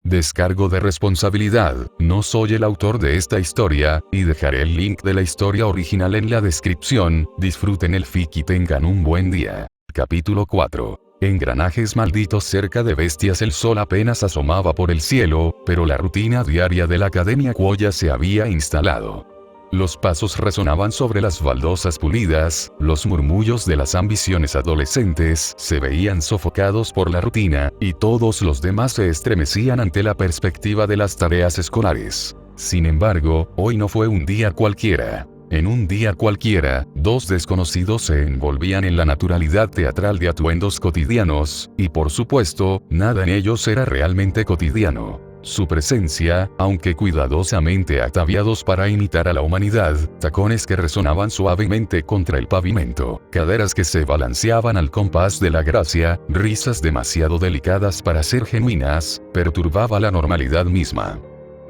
Descargo de responsabilidad, no soy el autor de esta historia, y dejaré el link de la historia original en la descripción. Disfruten el fic y tengan un buen día. Capítulo 4. Engranajes malditos cerca de bestias. El sol apenas asomaba por el cielo, pero la rutina diaria de la Academia Kuoya se había instalado. Los pasos resonaban sobre las baldosas pulidas, los murmullos de las ambiciones adolescentes se veían sofocados por la rutina, y todos los demás se estremecían ante la perspectiva de las tareas escolares. Sin embargo, hoy no fue un día cualquiera. En un día cualquiera, dos desconocidos se envolvían en la naturalidad teatral de atuendos cotidianos, y por supuesto, nada en ellos era realmente cotidiano. Su presencia, aunque cuidadosamente ataviados para imitar a la humanidad, tacones que resonaban suavemente contra el pavimento, caderas que se balanceaban al compás de la gracia, risas demasiado delicadas para ser genuinas, perturbaba la normalidad misma.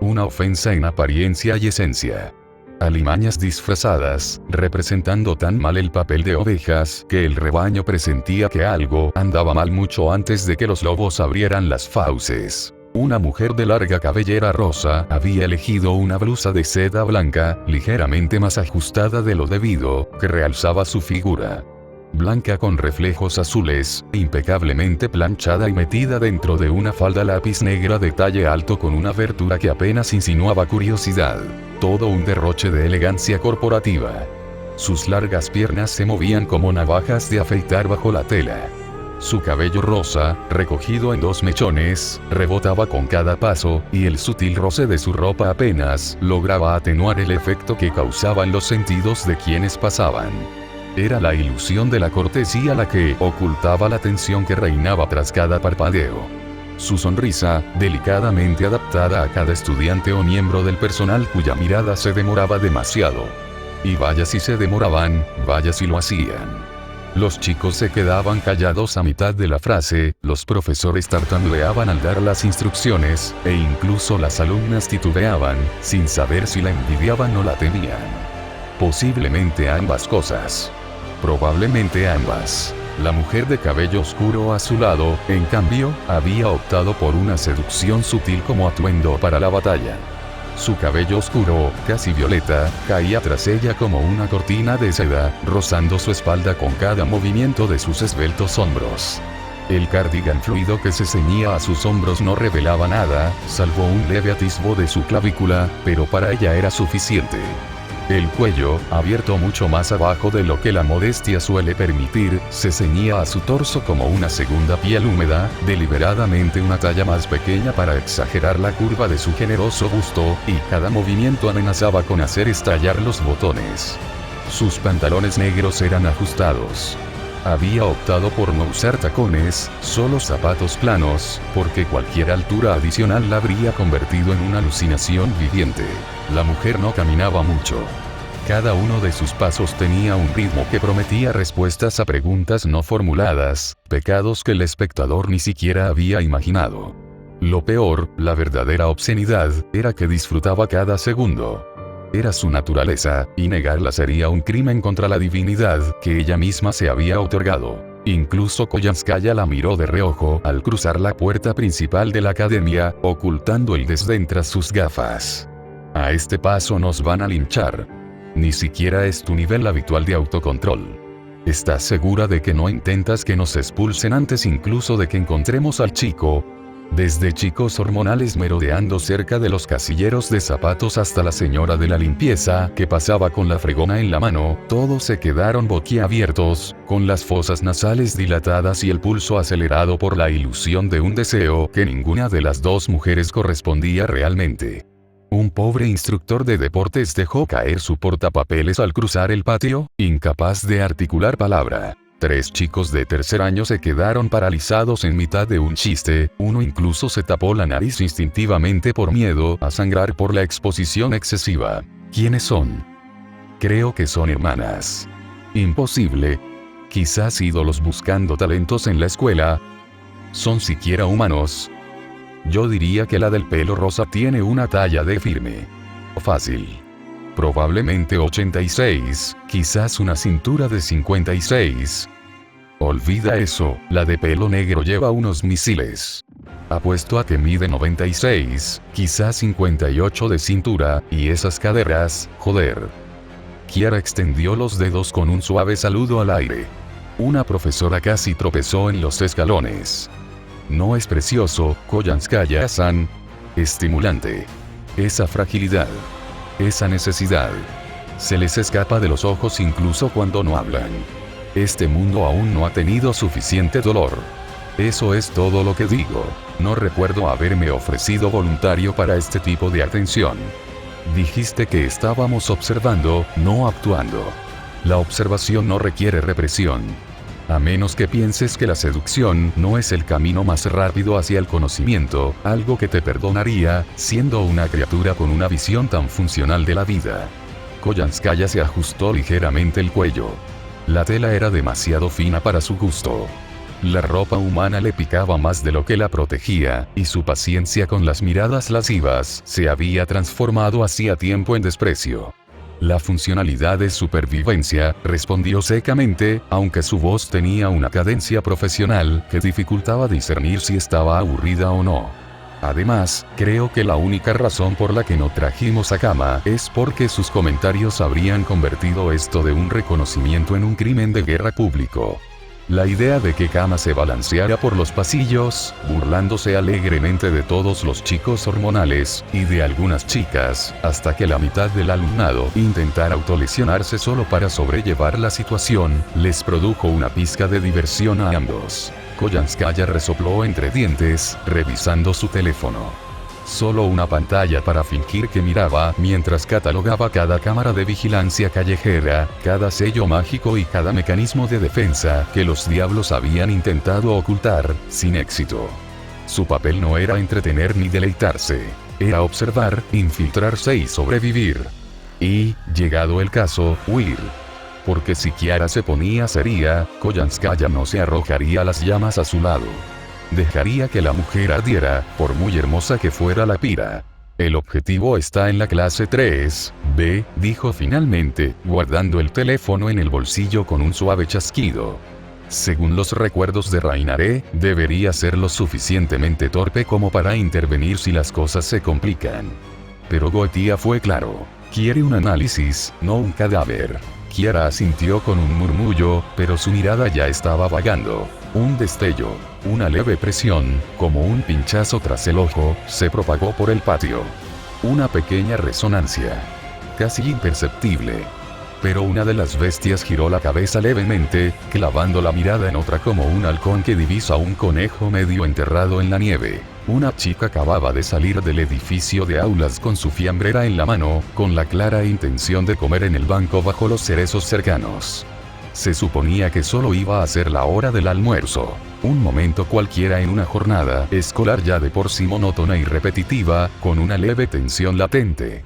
Una ofensa en apariencia y esencia. Alimañas disfrazadas, representando tan mal el papel de ovejas que el rebaño presentía que algo andaba mal mucho antes de que los lobos abrieran las fauces. Una mujer de larga cabellera rosa había elegido una blusa de seda blanca, ligeramente más ajustada de lo debido, que realzaba su figura. Blanca con reflejos azules, impecablemente planchada y metida dentro de una falda lápiz negra de talle alto con una abertura que apenas insinuaba curiosidad. Todo un derroche de elegancia corporativa. Sus largas piernas se movían como navajas de afeitar bajo la tela. Su cabello rosa, recogido en dos mechones, rebotaba con cada paso, y el sutil roce de su ropa apenas lograba atenuar el efecto que causaba en los sentidos de quienes pasaban. Era la ilusión de la cortesía la que ocultaba la tensión que reinaba tras cada parpadeo. Su sonrisa, delicadamente adaptada a cada estudiante o miembro del personal cuya mirada se demoraba demasiado. Y vaya si se demoraban, vaya si lo hacían. Los chicos se quedaban callados a mitad de la frase, los profesores tartamudeaban al dar las instrucciones, e incluso las alumnas titubeaban, sin saber si la envidiaban o la temían. Posiblemente ambas cosas. Probablemente ambas. La mujer de cabello oscuro a su lado, en cambio, había optado por una seducción sutil como atuendo para la batalla. Su cabello oscuro, casi violeta, caía tras ella como una cortina de seda, rozando su espalda con cada movimiento de sus esbeltos hombros. El cardigan fluido que se ceñía a sus hombros no revelaba nada, salvo un leve atisbo de su clavícula, pero para ella era suficiente. El cuello, abierto mucho más abajo de lo que la modestia suele permitir, se ceñía a su torso como una segunda piel húmeda, deliberadamente una talla más pequeña para exagerar la curva de su generoso busto, y cada movimiento amenazaba con hacer estallar los botones. Sus pantalones negros eran ajustados. Había optado por no usar tacones, solo zapatos planos, porque cualquier altura adicional la habría convertido en una alucinación viviente. La mujer no caminaba mucho. Cada uno de sus pasos tenía un ritmo que prometía respuestas a preguntas no formuladas, pecados que el espectador ni siquiera había imaginado. Lo peor, la verdadera obscenidad, era que disfrutaba cada segundo. Era su naturaleza, y negarla sería un crimen contra la divinidad que ella misma se había otorgado. Incluso Koyanskaya la miró de reojo al cruzar la puerta principal de la academia, ocultando el desdén tras sus gafas. A este paso nos van a linchar. Ni siquiera es tu nivel habitual de autocontrol. ¿Estás segura de que no intentas que nos expulsen antes incluso de que encontremos al chico? Desde chicos hormonales merodeando cerca de los casilleros de zapatos hasta la señora de la limpieza que pasaba con la fregona en la mano, todos se quedaron boquiabiertos, con las fosas nasales dilatadas y el pulso acelerado por la ilusión de un deseo que ninguna de las dos mujeres correspondía realmente. Un pobre instructor de deportes dejó caer su portapapeles al cruzar el patio, incapaz de articular palabra. 3 chicos de tercer año se quedaron paralizados en mitad de un chiste, uno incluso se tapó la nariz instintivamente por miedo a sangrar por la exposición excesiva. ¿Quiénes son? Creo que son hermanas. Imposible. Quizás ídolos buscando talentos en la escuela. ¿Son siquiera humanos? Yo diría que la del pelo rosa tiene una talla de firme. Fácil. Probablemente 86, quizás una cintura de 56. Olvida eso, la de pelo negro lleva unos misiles. Apuesto a que mide 96, quizás 58 de cintura, y esas caderas, joder. Kiara extendió los dedos con un suave saludo al aire. Una profesora casi tropezó en los escalones. ¿No es precioso, Koyanskaya-san? Estimulante. Esa fragilidad. Esa necesidad. Se les escapa de los ojos incluso cuando no hablan. Este mundo aún no ha tenido suficiente dolor. Eso es todo lo que digo. No recuerdo haberme ofrecido voluntario para este tipo de atención. Dijiste que estábamos observando, no actuando. La observación no requiere represión. A menos que pienses que la seducción no es el camino más rápido hacia el conocimiento, algo que te perdonaría, siendo una criatura con una visión tan funcional de la vida. Koyanskaya se ajustó ligeramente el cuello. La tela era demasiado fina para su gusto. La ropa humana le picaba más de lo que la protegía, y su paciencia con las miradas lascivas se había transformado hacía tiempo en desprecio. La funcionalidad es supervivencia, respondió secamente, aunque su voz tenía una cadencia profesional que dificultaba discernir si estaba aburrida o no. Además, creo que la única razón por la que no trajimos a Kama es porque sus comentarios habrían convertido esto de un reconocimiento en un crimen de guerra público. La idea de que Kama se balanceara por los pasillos, burlándose alegremente de todos los chicos hormonales, y de algunas chicas, hasta que la mitad del alumnado intentara autolesionarse solo para sobrellevar la situación, les produjo una pizca de diversión a ambos. Koyanskaya resopló entre dientes, revisando su teléfono. Solo una pantalla para fingir que miraba mientras catalogaba cada cámara de vigilancia callejera, cada sello mágico y cada mecanismo de defensa que los diablos habían intentado ocultar, sin éxito. Su papel no era entretener ni deleitarse, era observar, infiltrarse y sobrevivir. Y, llegado el caso, huir. Porque si Kiara se ponía seria, Koyanskaya no se arrojaría las llamas a su lado. Dejaría que la mujer ardiera, por muy hermosa que fuera la pira. El objetivo está en la clase 3B, dijo finalmente, guardando el teléfono en el bolsillo con un suave chasquido. Según los recuerdos de Rainare, debería ser lo suficientemente torpe como para intervenir si las cosas se complican. Pero Goetia fue claro. Quiere un análisis, no un cadáver. Kiara asintió con un murmullo, pero su mirada ya estaba vagando. Un destello, una leve presión, como un pinchazo tras el ojo, se propagó por el patio. Una pequeña resonancia. Casi imperceptible. Pero una de las bestias giró la cabeza levemente, clavando la mirada en otra como un halcón que divisa un conejo medio enterrado en la nieve. Una chica acababa de salir del edificio de aulas con su fiambrera en la mano, con la clara intención de comer en el banco bajo los cerezos cercanos. Se suponía que solo iba a ser la hora del almuerzo, un momento cualquiera en una jornada escolar ya de por sí monótona y repetitiva, con una leve tensión latente.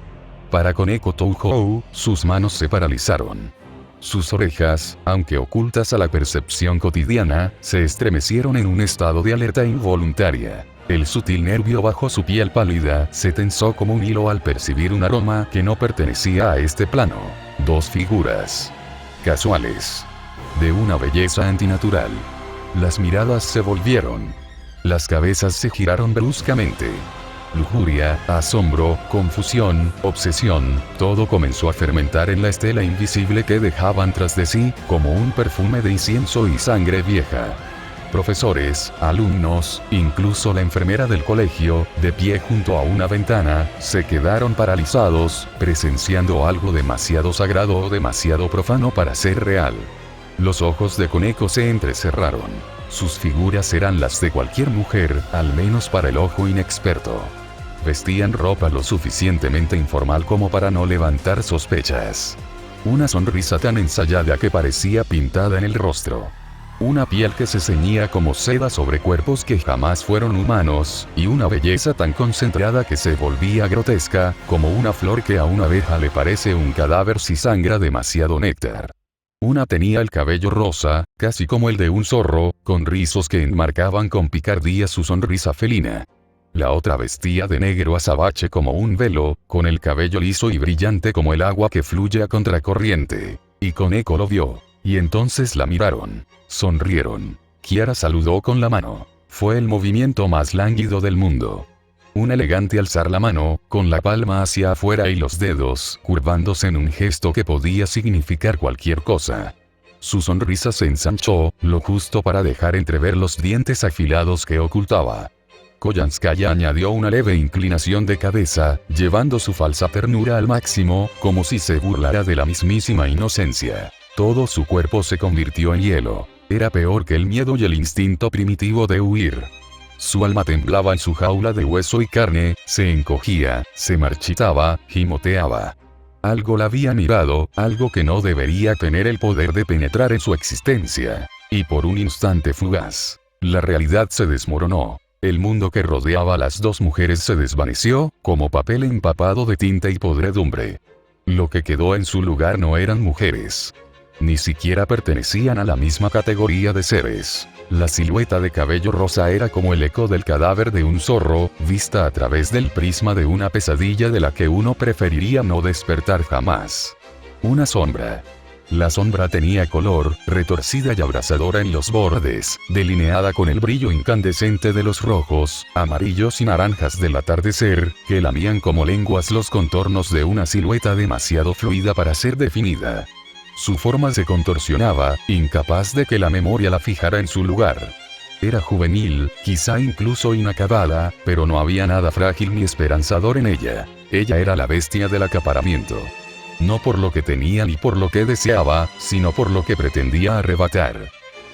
Para Koneko Touhou, sus manos se paralizaron. Sus orejas, aunque ocultas a la percepción cotidiana, se estremecieron en un estado de alerta involuntaria. El sutil nervio bajo su piel pálida se tensó como un hilo al percibir un aroma que no pertenecía a este plano. Dos figuras casuales, de una belleza antinatural. Las miradas se volvieron. Las cabezas se giraron bruscamente. Lujuria, asombro, confusión, obsesión, todo comenzó a fermentar en la estela invisible que dejaban tras de sí, como un perfume de incienso y sangre vieja. Profesores, alumnos, incluso la enfermera del colegio, de pie junto a una ventana, se quedaron paralizados, presenciando algo demasiado sagrado o demasiado profano para ser real. Los ojos de Koneko se entrecerraron. Sus figuras eran las de cualquier mujer, al menos para el ojo inexperto. Vestían ropa lo suficientemente informal como para no levantar sospechas. Una sonrisa tan ensayada que parecía pintada en el rostro. Una piel que se ceñía como seda sobre cuerpos que jamás fueron humanos, y una belleza tan concentrada que se volvía grotesca, como una flor que a una abeja le parece un cadáver si sangra demasiado néctar. Una tenía el cabello rosa, casi como el de un zorro, con rizos que enmarcaban con picardía su sonrisa felina. La otra vestía de negro azabache como un velo, con el cabello liso y brillante como el agua que fluye a contracorriente. Y Koneko lo vio. Y entonces la miraron. Sonrieron. Kiara saludó con la mano. Fue el movimiento más lánguido del mundo. Un elegante alzar la mano, con la palma hacia afuera y los dedos curvándose en un gesto que podía significar cualquier cosa. Su sonrisa se ensanchó, lo justo para dejar entrever los dientes afilados que ocultaba. Koyanskaya añadió una leve inclinación de cabeza, llevando su falsa ternura al máximo, como si se burlara de la mismísima inocencia. Todo su cuerpo se convirtió en hielo. Era peor que el miedo y el instinto primitivo de huir. Su alma temblaba en su jaula de hueso y carne, se encogía, se marchitaba, gimoteaba. Algo la había mirado, algo que no debería tener el poder de penetrar en su existencia. Y por un instante fugaz, la realidad se desmoronó. El mundo que rodeaba a las dos mujeres se desvaneció, como papel empapado de tinta y podredumbre. Lo que quedó en su lugar no eran mujeres. Ni siquiera pertenecían a la misma categoría de seres. La silueta de cabello rosa era como el eco del cadáver de un zorro, vista a través del prisma de una pesadilla de la que uno preferiría no despertar jamás. Una sombra. La sombra tenía color, retorcida y abrasadora en los bordes, delineada con el brillo incandescente de los rojos, amarillos y naranjas del atardecer, que lamían como lenguas los contornos de una silueta demasiado fluida para ser definida. Su forma se contorsionaba, incapaz de que la memoria la fijara en su lugar. Era juvenil, quizá incluso inacabada, pero no había nada frágil ni esperanzador en ella. Ella era la bestia del acaparamiento. No por lo que tenía ni por lo que deseaba, sino por lo que pretendía arrebatar.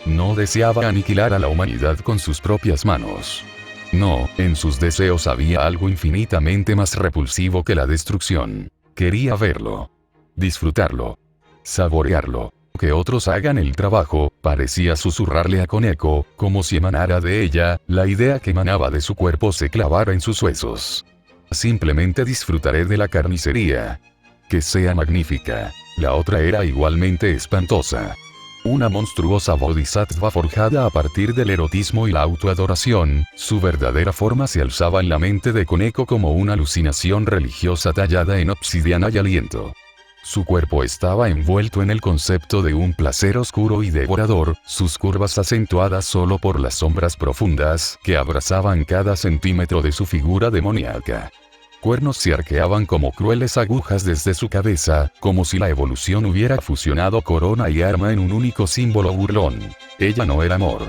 No deseaba aniquilar a la humanidad con sus propias manos. No, en sus deseos había algo infinitamente más repulsivo que la destrucción. Quería verlo. Disfrutarlo. Saborearlo. Que otros hagan el trabajo, parecía susurrarle a Koneko, como si emanara de ella, la idea que emanaba de su cuerpo se clavara en sus huesos. Simplemente disfrutaré de la carnicería. Que sea magnífica. La otra era igualmente espantosa. Una monstruosa bodhisattva forjada a partir del erotismo y la autoadoración, su verdadera forma se alzaba en la mente de Koneko como una alucinación religiosa tallada en obsidiana y aliento. Su cuerpo estaba envuelto en el concepto de un placer oscuro y devorador, sus curvas acentuadas solo por las sombras profundas que abrazaban cada centímetro de su figura demoníaca. Cuernos se arqueaban como crueles agujas desde su cabeza, como si la evolución hubiera fusionado corona y arma en un único símbolo burlón. Ella no era amor.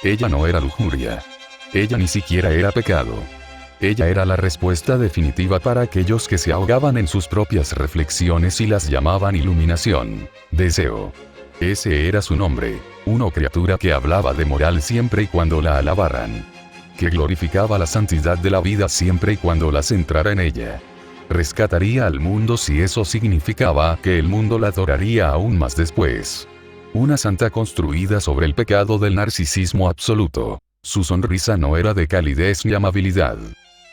Ella no era lujuria. Ella ni siquiera era pecado. Ella era la respuesta definitiva para aquellos que se ahogaban en sus propias reflexiones y las llamaban iluminación. Deseo. Ese era su nombre. Una criatura que hablaba de moral siempre y cuando la alabaran. Que glorificaba la santidad de la vida siempre y cuando la centrara en ella. Rescataría al mundo si eso significaba que el mundo la adoraría aún más después. Una santa construida sobre el pecado del narcisismo absoluto. Su sonrisa no era de calidez ni amabilidad.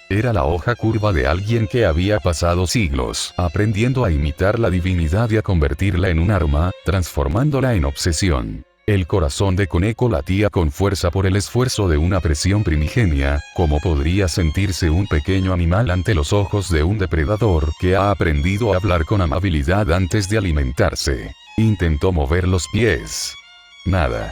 Era la hoja curva de alguien que había pasado siglos aprendiendo a imitar la divinidad y a convertirla en un arma, transformándola en obsesión. El corazón de Koneko latía con fuerza por el esfuerzo de una presión primigenia, como podría sentirse un pequeño animal ante los ojos de un depredador que ha aprendido a hablar con amabilidad antes de alimentarse. Intentó mover los pies. Nada.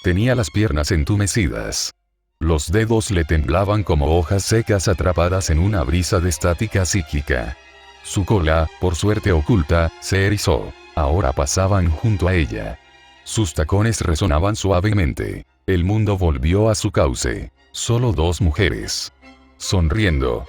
Tenía las piernas entumecidas. Los dedos le temblaban como hojas secas atrapadas en una brisa de estática psíquica. Su cola, por suerte oculta, se erizó. Ahora pasaban junto a ella. Sus tacones resonaban suavemente. El mundo volvió a su cauce. Solo dos mujeres. Sonriendo.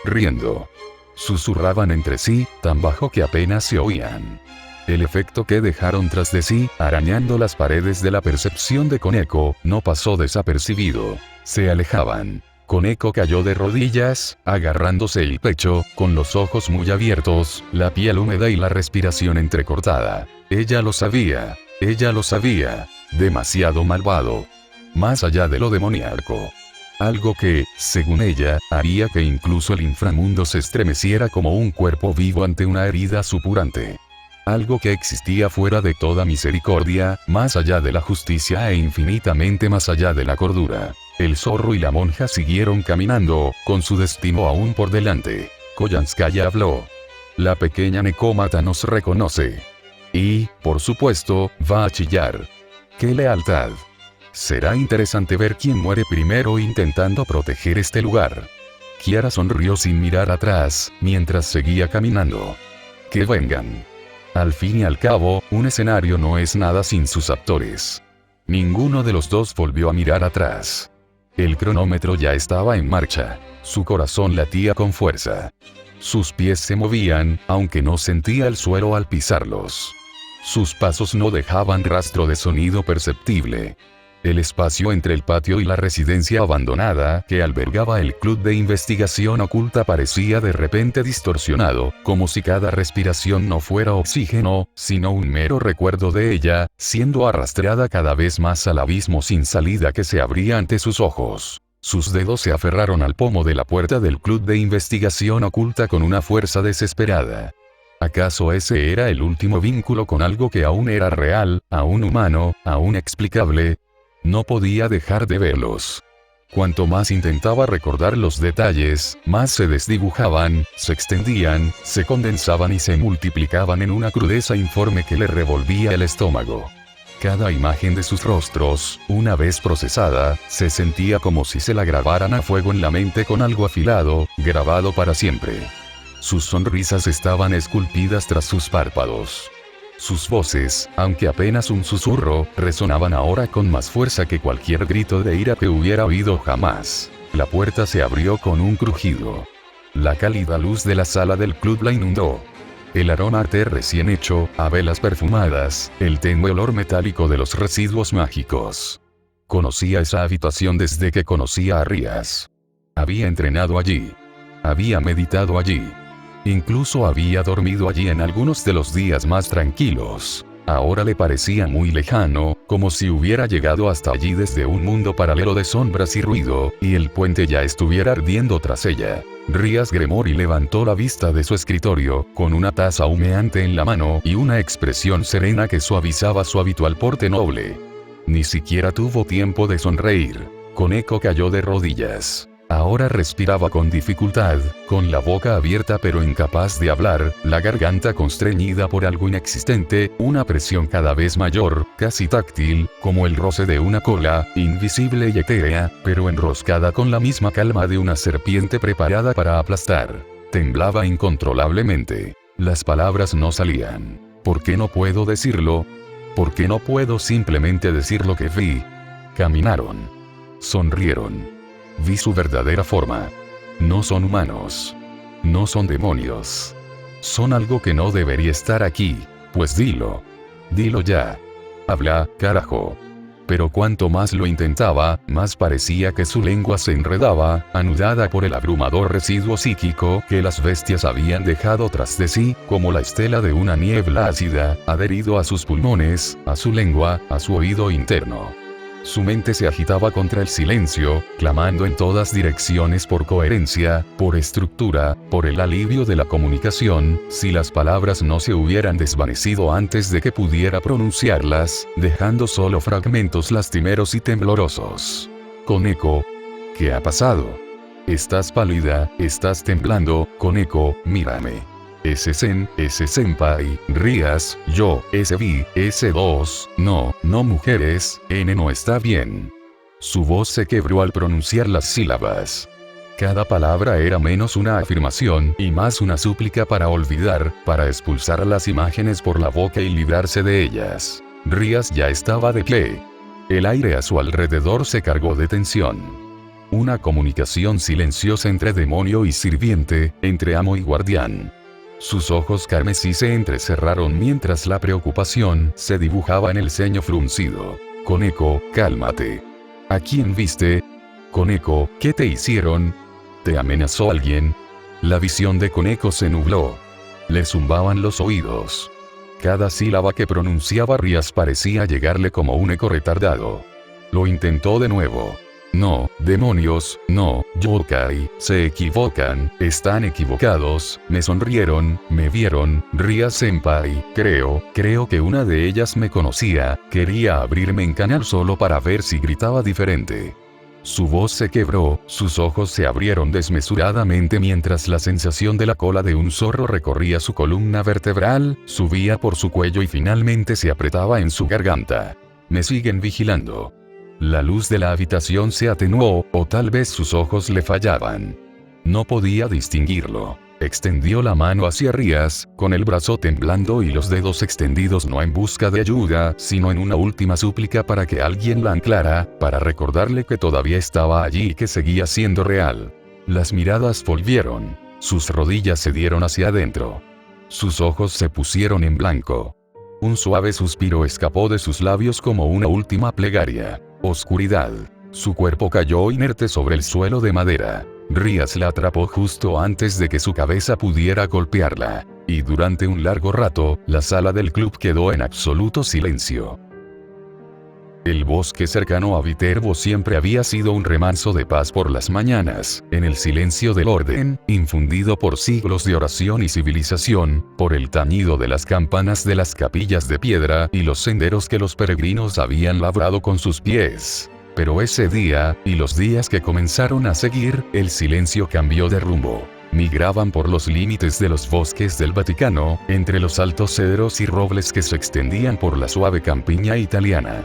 Riendo. Susurraban entre sí, tan bajo que apenas se oían. El efecto que dejaron tras de sí, arañando las paredes de la percepción de Koneko, no pasó desapercibido. Se alejaban. Koneko cayó de rodillas, agarrándose el pecho, con los ojos muy abiertos, la piel húmeda y la respiración entrecortada. Ella lo sabía. Ella lo sabía. Demasiado malvado. Más allá de lo demoníaco. Algo que, según ella, haría que incluso el inframundo se estremeciera como un cuerpo vivo ante una herida supurante. Algo que existía fuera de toda misericordia, más allá de la justicia e infinitamente más allá de la cordura. El zorro y la monja siguieron caminando, con su destino aún por delante. Koyanskaya habló. La pequeña Nekomata nos reconoce. Y, por supuesto, va a chillar. ¡Qué lealtad! Será interesante ver quién muere primero intentando proteger este lugar. Kiara sonrió sin mirar atrás, mientras seguía caminando. Que vengan. Al fin y al cabo, un escenario no es nada sin sus actores. Ninguno de los dos volvió a mirar atrás. El cronómetro ya estaba en marcha. Su corazón latía con fuerza. Sus pies se movían, aunque no sentía el suelo al pisarlos. Sus pasos no dejaban rastro de sonido perceptible. El espacio entre el patio y la residencia abandonada que albergaba el club de investigación oculta parecía de repente distorsionado, como si cada respiración no fuera oxígeno, sino un mero recuerdo de ella, siendo arrastrada cada vez más al abismo sin salida que se abría ante sus ojos. Sus dedos se aferraron al pomo de la puerta del club de investigación oculta con una fuerza desesperada. ¿Acaso ese era el último vínculo con algo que aún era real, aún humano, aún explicable? No podía dejar de verlos. Cuanto más intentaba recordar los detalles, más se desdibujaban, se extendían, se condensaban y se multiplicaban en una crudeza informe que le revolvía el estómago. Cada imagen de sus rostros, una vez procesada, se sentía como si se la grabaran a fuego en la mente con algo afilado, grabado para siempre. Sus sonrisas estaban esculpidas tras sus párpados. Sus voces, aunque apenas un susurro, resonaban ahora con más fuerza que cualquier grito de ira que hubiera oído jamás. La puerta se abrió con un crujido. La cálida luz de la sala del club la inundó. El aroma a té recién hecho, a velas perfumadas, el tenue olor metálico de los residuos mágicos. Conocía esa habitación desde que conocía a Rías. Había entrenado allí. Había meditado allí. Incluso había dormido allí en algunos de los días más tranquilos. Ahora le parecía muy lejano, como si hubiera llegado hasta allí desde un mundo paralelo de sombras y ruido, y el puente ya estuviera ardiendo tras ella. Rías Gremori levantó la vista de su escritorio, con una taza humeante en la mano y una expresión serena que suavizaba su habitual porte noble. Ni siquiera tuvo tiempo de sonreír. Koneko cayó de rodillas. Ahora respiraba con dificultad, con la boca abierta pero incapaz de hablar, la garganta constreñida por algo inexistente, una presión cada vez mayor, casi táctil, como el roce de una cola, invisible y etérea, pero enroscada con la misma calma de una serpiente preparada para aplastar. Temblaba incontrolablemente. Las palabras no salían. ¿Por qué no puedo decirlo? ¿Por qué no puedo simplemente decir lo que vi? Caminaron. Sonrieron. Vi su verdadera forma. No son humanos. No son demonios. Son algo que no debería estar aquí. Pues dilo. Dilo ya. Habla, carajo. Pero cuanto más lo intentaba, más parecía que su lengua se enredaba, anudada por el abrumador residuo psíquico que las bestias habían dejado tras de sí, como la estela de una niebla ácida, adherido a sus pulmones, a su lengua, a su oído interno. Su mente se agitaba contra el silencio, clamando en todas direcciones por coherencia, por estructura, por el alivio de la comunicación, si las palabras no se hubieran desvanecido antes de que pudiera pronunciarlas, dejando solo fragmentos lastimeros y temblorosos. Koneko. ¿Qué ha pasado? Estás pálida, estás temblando, Koneko, mírame. Ese senpai, Rías, yo, ese vi, ese dos, no mujeres, N no está bien. Su voz se quebró al pronunciar las sílabas. Cada palabra era menos una afirmación y más una súplica para olvidar, para expulsar las imágenes por la boca y librarse de ellas. Rías ya estaba de pie. El aire a su alrededor se cargó de tensión. Una comunicación silenciosa entre demonio y sirviente, entre amo y guardián. Sus ojos carmesí se entrecerraron mientras la preocupación se dibujaba en el ceño fruncido. Koneko, cálmate. ¿A quién viste? Koneko, ¿qué te hicieron? ¿Te amenazó alguien? La visión de Koneko se nubló. Le zumbaban los oídos. Cada sílaba que pronunciaba Rías parecía llegarle como un eco retardado. Lo intentó de nuevo. No, demonios, no, yokai, se equivocan, están equivocados, me sonrieron, me vieron, Rías senpai, creo que una de ellas me conocía, quería abrirme en canal solo para ver si gritaba diferente. Su voz se quebró, sus ojos se abrieron desmesuradamente mientras la sensación de la cola de un zorro recorría su columna vertebral, subía por su cuello y finalmente se apretaba en su garganta. Me siguen vigilando. La luz de la habitación se atenuó, o tal vez sus ojos le fallaban. No podía distinguirlo. Extendió la mano hacia Rías, con el brazo temblando y los dedos extendidos no en busca de ayuda, sino en una última súplica para que alguien la anclara, para recordarle que todavía estaba allí y que seguía siendo real. Las miradas volvieron. Sus rodillas se dieron hacia adentro. Sus ojos se pusieron en blanco. Un suave suspiro escapó de sus labios como una última plegaria. Oscuridad. Su cuerpo cayó inerte sobre el suelo de madera. Rías la atrapó justo antes de que su cabeza pudiera golpearla. Y durante un largo rato, la sala del club quedó en absoluto silencio. El bosque cercano a Viterbo siempre había sido un remanso de paz por las mañanas, en el silencio del orden, infundido por siglos de oración y civilización, por el tañido de las campanas de las capillas de piedra y los senderos que los peregrinos habían labrado con sus pies. Pero ese día, y los días que comenzaron a seguir, el silencio cambió de rumbo. Migraban por los límites de los bosques del Vaticano, entre los altos cedros y robles que se extendían por la suave campiña italiana.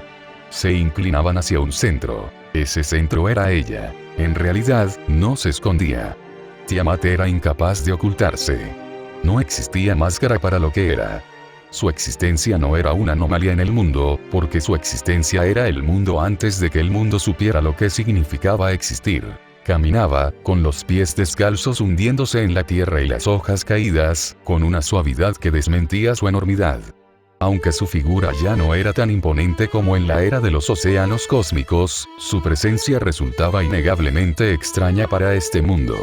Se inclinaban hacia un centro. Ese centro era ella. En realidad, no se escondía. Tiamat era incapaz de ocultarse. No existía máscara para lo que era. Su existencia no era una anomalía en el mundo, porque su existencia era el mundo antes de que el mundo supiera lo que significaba existir. Caminaba, con los pies descalzos hundiéndose en la tierra y las hojas caídas, con una suavidad que desmentía su enormidad. Aunque su figura ya no era tan imponente como en la era de los océanos cósmicos, su presencia resultaba innegablemente extraña para este mundo.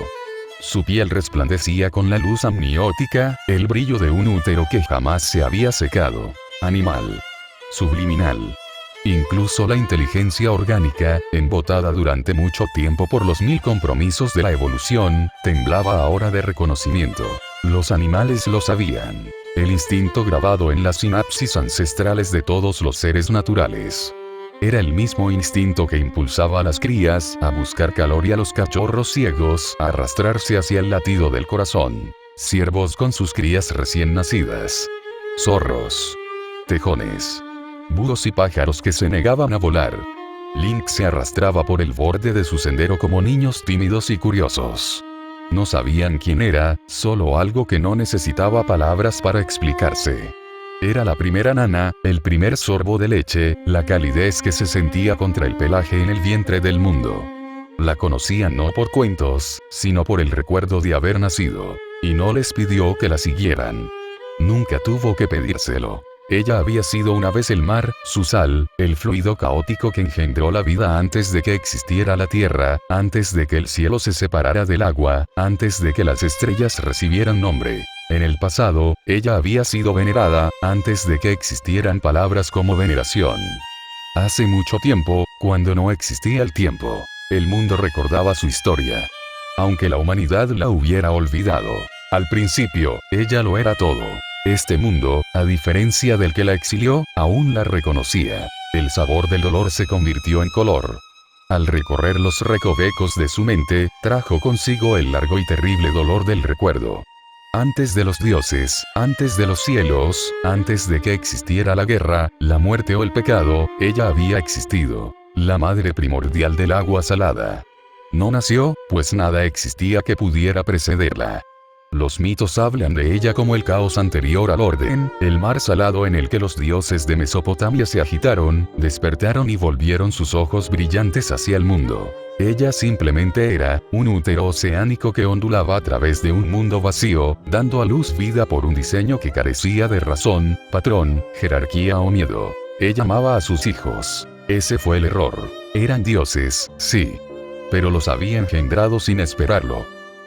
Su piel resplandecía con la luz amniótica, el brillo de un útero que jamás se había secado. Animal. Subliminal. Incluso la inteligencia orgánica, embotada durante mucho tiempo por los 1000 compromisos de la evolución, temblaba ahora de reconocimiento. Los animales lo sabían. El instinto grabado en las sinapsis ancestrales de todos los seres naturales. Era el mismo instinto que impulsaba a las crías a buscar calor y a los cachorros ciegos a arrastrarse hacia el latido del corazón. Ciervos con sus crías recién nacidas. Zorros. Tejones. Búhos y pájaros que se negaban a volar. Link se arrastraba por el borde de su sendero como niños tímidos y curiosos. No sabían quién era, solo algo que no necesitaba palabras para explicarse. Era la primera nana, el primer sorbo de leche, la calidez que se sentía contra el pelaje en el vientre del mundo. La conocían no por cuentos, sino por el recuerdo de haber nacido. Y no les pidió que la siguieran. Nunca tuvo que pedírselo. Ella había sido una vez el mar, su sal, el fluido caótico que engendró la vida antes de que existiera la tierra, antes de que el cielo se separara del agua, antes de que las estrellas recibieran nombre. En el pasado, ella había sido venerada, antes de que existieran palabras como veneración. Hace mucho tiempo, cuando no existía el tiempo, el mundo recordaba su historia. Aunque la humanidad la hubiera olvidado. Al principio, ella lo era todo. Este mundo, a diferencia del que la exilió, aún la reconocía. El sabor del dolor se convirtió en color. Al recorrer los recovecos de su mente, trajo consigo el largo y terrible dolor del recuerdo. Antes de los dioses, antes de los cielos, antes de que existiera la guerra, la muerte o el pecado, ella había existido. La madre primordial del agua salada. No nació, pues nada existía que pudiera precederla. Los mitos hablan de ella como el caos anterior al orden, el mar salado en el que los dioses de Mesopotamia se agitaron, despertaron y volvieron sus ojos brillantes hacia el mundo. Ella simplemente era, un útero oceánico que ondulaba a través de un mundo vacío, dando a luz vida por un diseño que carecía de razón, patrón, jerarquía o miedo. Ella amaba a sus hijos. Ese fue el error. Eran dioses, sí. Pero los había engendrado sin esperarlo.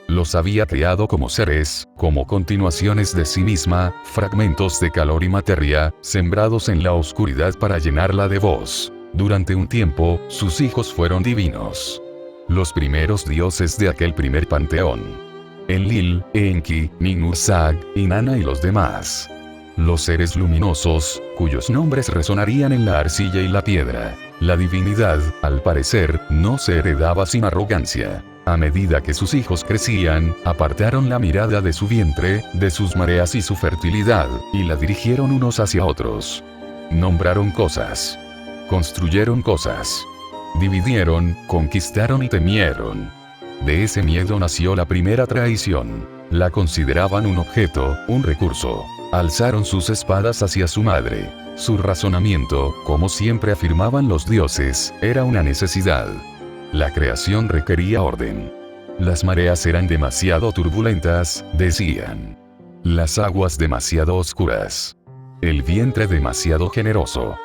Los había creado como seres, como continuaciones de sí misma, fragmentos de calor y materia, sembrados en la oscuridad para llenarla de voz. Durante un tiempo, sus hijos fueron divinos. Los primeros dioses de aquel primer panteón. Enlil, Enki, Ninhursag, Inanna y los demás. Los seres luminosos, cuyos nombres resonarían en la arcilla y la piedra. La divinidad, al parecer, no se heredaba sin arrogancia. A medida que sus hijos crecían, apartaron la mirada de su vientre, de sus mareas y su fertilidad, y la dirigieron unos hacia otros. Nombraron cosas. Construyeron cosas. Dividieron, conquistaron y temieron. De ese miedo nació la primera traición. La consideraban un objeto, un recurso. Alzaron sus espadas hacia su madre. Su razonamiento, como siempre afirmaban los dioses, era una necesidad. La creación requería orden. Las mareas eran demasiado turbulentas, decían. Las aguas demasiado oscuras. El vientre demasiado generoso.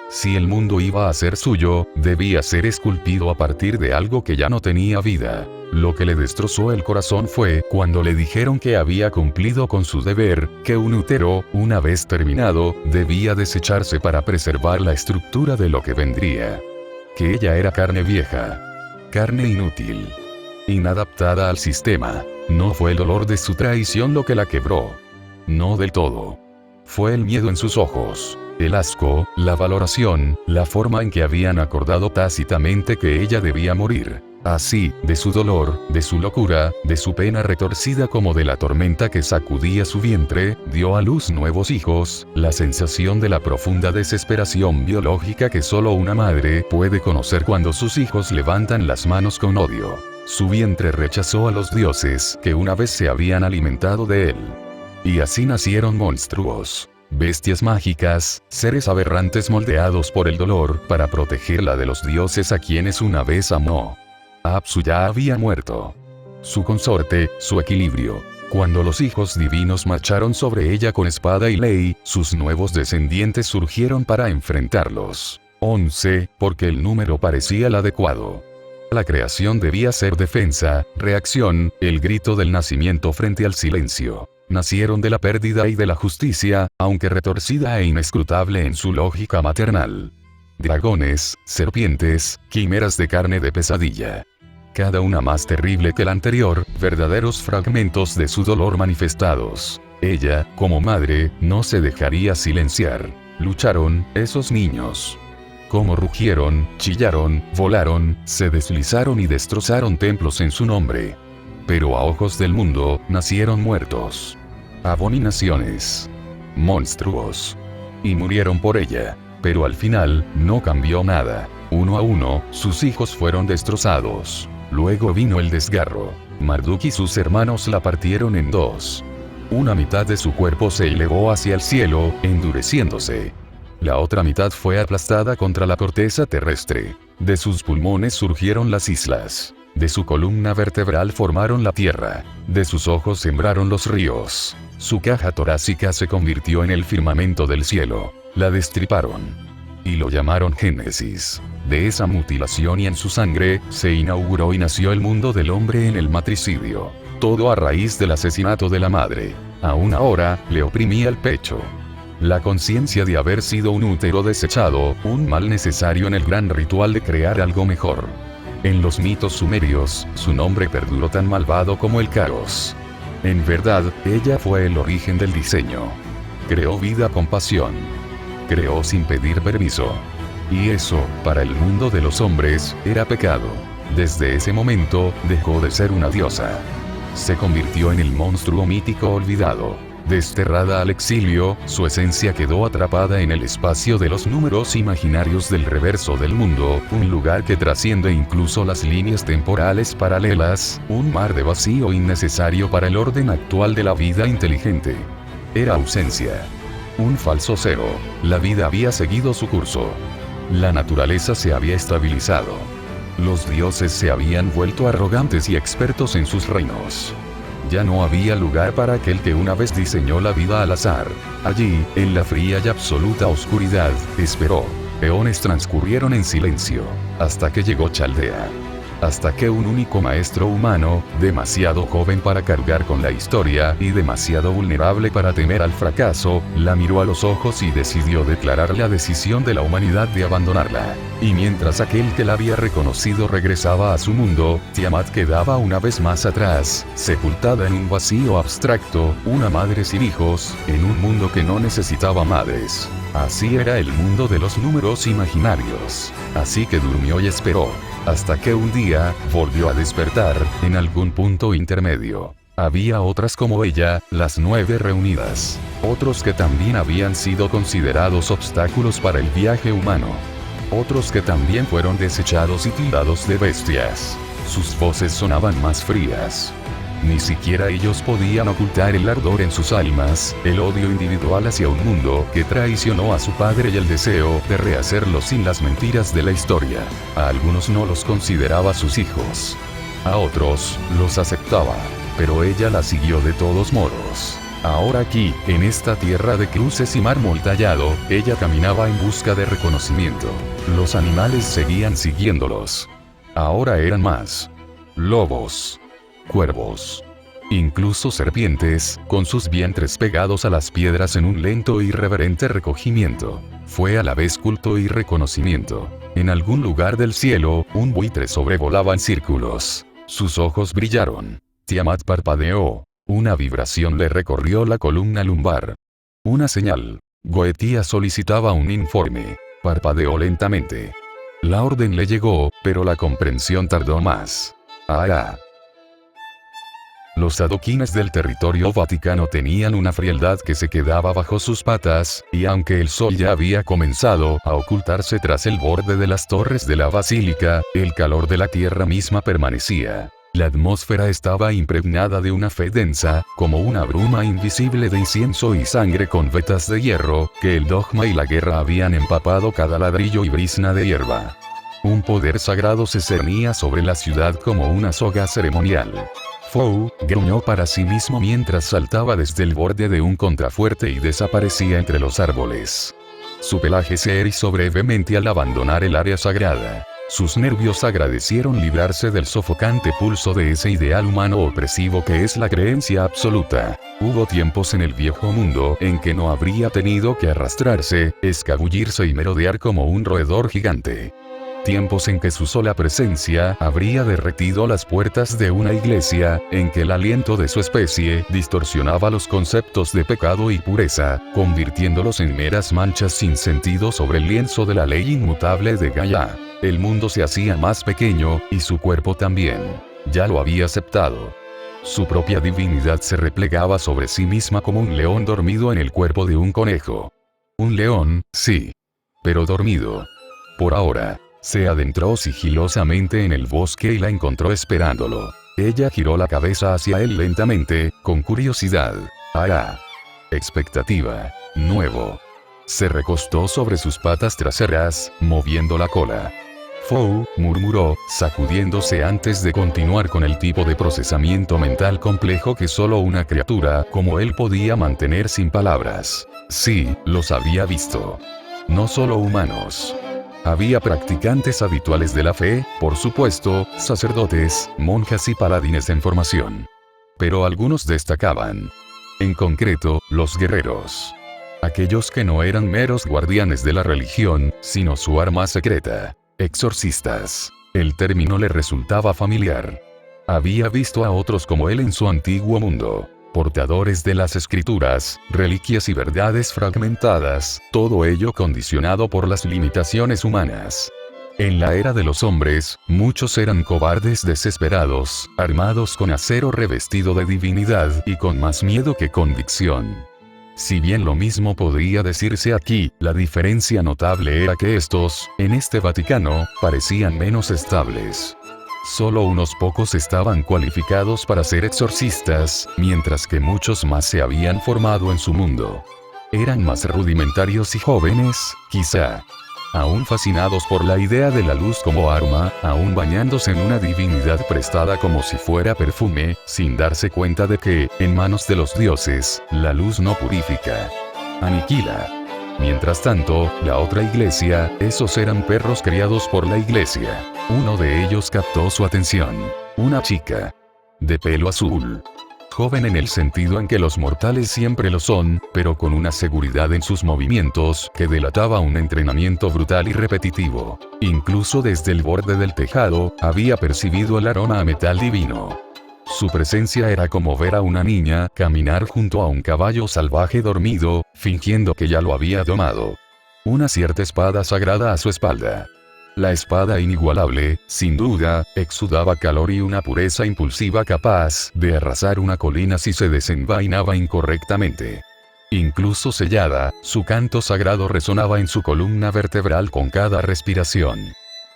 Si el mundo iba a ser suyo, debía ser esculpido a partir de algo que ya no tenía vida. Lo que le destrozó el corazón fue cuando le dijeron que había cumplido con su deber, que un útero, una vez terminado, debía desecharse para preservar la estructura de lo que vendría. Que ella era carne vieja. Carne inútil. Inadaptada al sistema. No fue el dolor de su traición lo que la quebró. No del todo. Fue el miedo en sus ojos. El asco, la valoración, la forma en que habían acordado tácitamente que ella debía morir. Así, de su dolor, de su locura, de su pena retorcida como de la tormenta que sacudía su vientre, dio a luz nuevos hijos, la sensación de la profunda desesperación biológica que solo una madre puede conocer cuando sus hijos levantan las manos con odio. Su vientre rechazó a los dioses que una vez se habían alimentado de él. Y así nacieron monstruos. Bestias mágicas, seres aberrantes moldeados por el dolor para protegerla de los dioses a quienes una vez amó. Apsu ya había muerto. Su consorte, su equilibrio. Cuando los hijos divinos marcharon sobre ella con espada y ley, sus nuevos descendientes surgieron para enfrentarlos. 11, porque el número parecía el adecuado. La creación debía ser defensa, reacción, el grito del nacimiento frente al silencio. Nacieron de la pérdida y de la justicia, aunque retorcida e inescrutable en su lógica maternal. Dragones, serpientes, quimeras de carne de pesadilla. Cada una más terrible que la anterior, verdaderos fragmentos de su dolor manifestados. Ella, como madre, no se dejaría silenciar. Lucharon, esos niños. Cómo rugieron, chillaron, volaron, se deslizaron y destrozaron templos en su nombre. Pero a ojos del mundo, nacieron muertos. Abominaciones. Monstruos. Y murieron por ella. Pero al final, no cambió nada. Uno a uno, sus hijos fueron destrozados. Luego vino el desgarro. Marduk y sus hermanos la partieron en dos. Una mitad de su cuerpo se elevó hacia el cielo, endureciéndose. La otra mitad fue aplastada contra la corteza terrestre. De sus pulmones surgieron las islas. De su columna vertebral formaron la tierra. De sus ojos sembraron los ríos. Su caja torácica se convirtió en el firmamento del cielo. La destriparon. Y lo llamaron Génesis. De esa mutilación y en su sangre, se inauguró y nació el mundo del hombre en el matricidio. Todo a raíz del asesinato de la madre. Aún ahora, le oprimía el pecho. La conciencia de haber sido un útero desechado, un mal necesario en el gran ritual de crear algo mejor. En los mitos sumerios, su nombre perduró tan malvado como el caos. En verdad, ella fue el origen del diseño. Creó vida con pasión. Creó sin pedir permiso. Y eso, para el mundo de los hombres, era pecado. Desde ese momento, dejó de ser una diosa. Se convirtió en el monstruo mítico olvidado. Desterrada al exilio, su esencia quedó atrapada en el espacio de los números imaginarios del reverso del mundo, un lugar que trasciende incluso las líneas temporales paralelas, un mar de vacío innecesario para el orden actual de la vida inteligente. Era ausencia. Un falso cero. La vida había seguido su curso. La naturaleza se había estabilizado. Los dioses se habían vuelto arrogantes y expertos en sus reinos. Ya no había lugar para aquel que una vez diseñó la vida al azar. Allí, en la fría y absoluta oscuridad, esperó. Eones transcurrieron en silencio, hasta que llegó Chaldea. Hasta que un único maestro humano, demasiado joven para cargar con la historia y demasiado vulnerable para temer al fracaso, la miró a los ojos y decidió declarar la decisión de la humanidad de abandonarla. Y mientras aquel que la había reconocido regresaba a su mundo, Tiamat quedaba una vez más atrás, sepultada en un vacío abstracto, una madre sin hijos, en un mundo que no necesitaba madres. Así era el mundo de los números imaginarios. Así que durmió y esperó. Hasta que un día, volvió a despertar, en algún punto intermedio. Había otras como ella, las 9 reunidas. Otros que también habían sido considerados obstáculos para el viaje humano. Otros que también fueron desechados y tildados de bestias. Sus voces sonaban más frías. Ni siquiera ellos podían ocultar el ardor en sus almas, el odio individual hacia un mundo que traicionó a su padre y el deseo de rehacerlo sin las mentiras de la historia. A algunos no los consideraba sus hijos. A otros, los aceptaba. Pero ella la siguió de todos modos. Ahora aquí, en esta tierra de cruces y mármol tallado, ella caminaba en busca de reconocimiento. Los animales seguían siguiéndolos. Ahora eran más. Lobos. Cuervos. Incluso serpientes, con sus vientres pegados a las piedras en un lento y reverente recogimiento. Fue a la vez culto y reconocimiento. En algún lugar del cielo, un buitre sobrevolaba en círculos. Sus ojos brillaron. Tiamat parpadeó. Una vibración le recorrió la columna lumbar. Una señal. Goetia solicitaba un informe. Parpadeó lentamente. La orden le llegó, pero la comprensión tardó más. Los adoquines del territorio vaticano tenían una frialdad que se quedaba bajo sus patas, y aunque el sol ya había comenzado a ocultarse tras el borde de las torres de la basílica, el calor de la tierra misma permanecía. La atmósfera estaba impregnada de una fe densa, como una bruma invisible de incienso y sangre con vetas de hierro, que el dogma y la guerra habían empapado cada ladrillo y brizna de hierba. Un poder sagrado se cernía sobre la ciudad como una soga ceremonial. Fou gruñó para sí mismo mientras saltaba desde el borde de un contrafuerte y desaparecía entre los árboles. Su pelaje se erizó brevemente al abandonar el área sagrada. Sus nervios agradecieron librarse del sofocante pulso de ese ideal humano opresivo que es la creencia absoluta. Hubo tiempos en el viejo mundo en que no habría tenido que arrastrarse, escabullirse y merodear como un roedor gigante. Tiempos en que su sola presencia habría derretido las puertas de una iglesia, en que el aliento de su especie distorsionaba los conceptos de pecado y pureza, convirtiéndolos en meras manchas sin sentido sobre el lienzo de la ley inmutable de Gaia. El mundo se hacía más pequeño, y su cuerpo también. Ya lo había aceptado. Su propia divinidad se replegaba sobre sí misma como un león dormido en el cuerpo de un conejo. Un león, sí. Pero dormido. Por ahora. Se adentró sigilosamente en el bosque y la encontró esperándolo. Ella giró la cabeza hacia él lentamente, con curiosidad. Expectativa. Nuevo. Se recostó sobre sus patas traseras, moviendo la cola. Fou murmuró, sacudiéndose antes de continuar con el tipo de procesamiento mental complejo que solo una criatura como él podía mantener sin palabras. Sí, los había visto. No solo humanos. Había practicantes habituales de la fe, por supuesto, sacerdotes, monjas y paladines en formación. Pero algunos destacaban. En concreto, los guerreros. Aquellos que no eran meros guardianes de la religión, sino su arma secreta. Exorcistas. El término le resultaba familiar. Había visto a otros como él en su antiguo mundo. Portadores de las escrituras, reliquias y verdades fragmentadas, todo ello condicionado por las limitaciones humanas. En la era de los hombres, muchos eran cobardes desesperados, armados con acero revestido de divinidad y con más miedo que convicción. Si bien lo mismo podría decirse aquí, la diferencia notable era que estos, en este Vaticano, parecían menos estables. Solo unos pocos estaban cualificados para ser exorcistas, mientras que muchos más se habían formado en su mundo. Eran más rudimentarios y jóvenes, quizá. Aún fascinados por la idea de la luz como arma, aún bañándose en una divinidad prestada como si fuera perfume, sin darse cuenta de que, en manos de los dioses, la luz no purifica. Aniquila. Mientras tanto, la otra iglesia, esos eran perros criados por la iglesia. Uno de ellos captó su atención. Una chica. De pelo azul. Joven en el sentido en que los mortales siempre lo son, pero con una seguridad en sus movimientos que delataba un entrenamiento brutal y repetitivo. Incluso desde el borde del tejado, había percibido el aroma a metal divino. Su presencia era como ver a una niña caminar junto a un caballo salvaje dormido, fingiendo que ya lo había domado. Una cierta espada sagrada a su espalda. La espada inigualable, sin duda, exudaba calor y una pureza impulsiva capaz de arrasar una colina si se desenvainaba incorrectamente. Incluso sellada, su canto sagrado resonaba en su columna vertebral con cada respiración.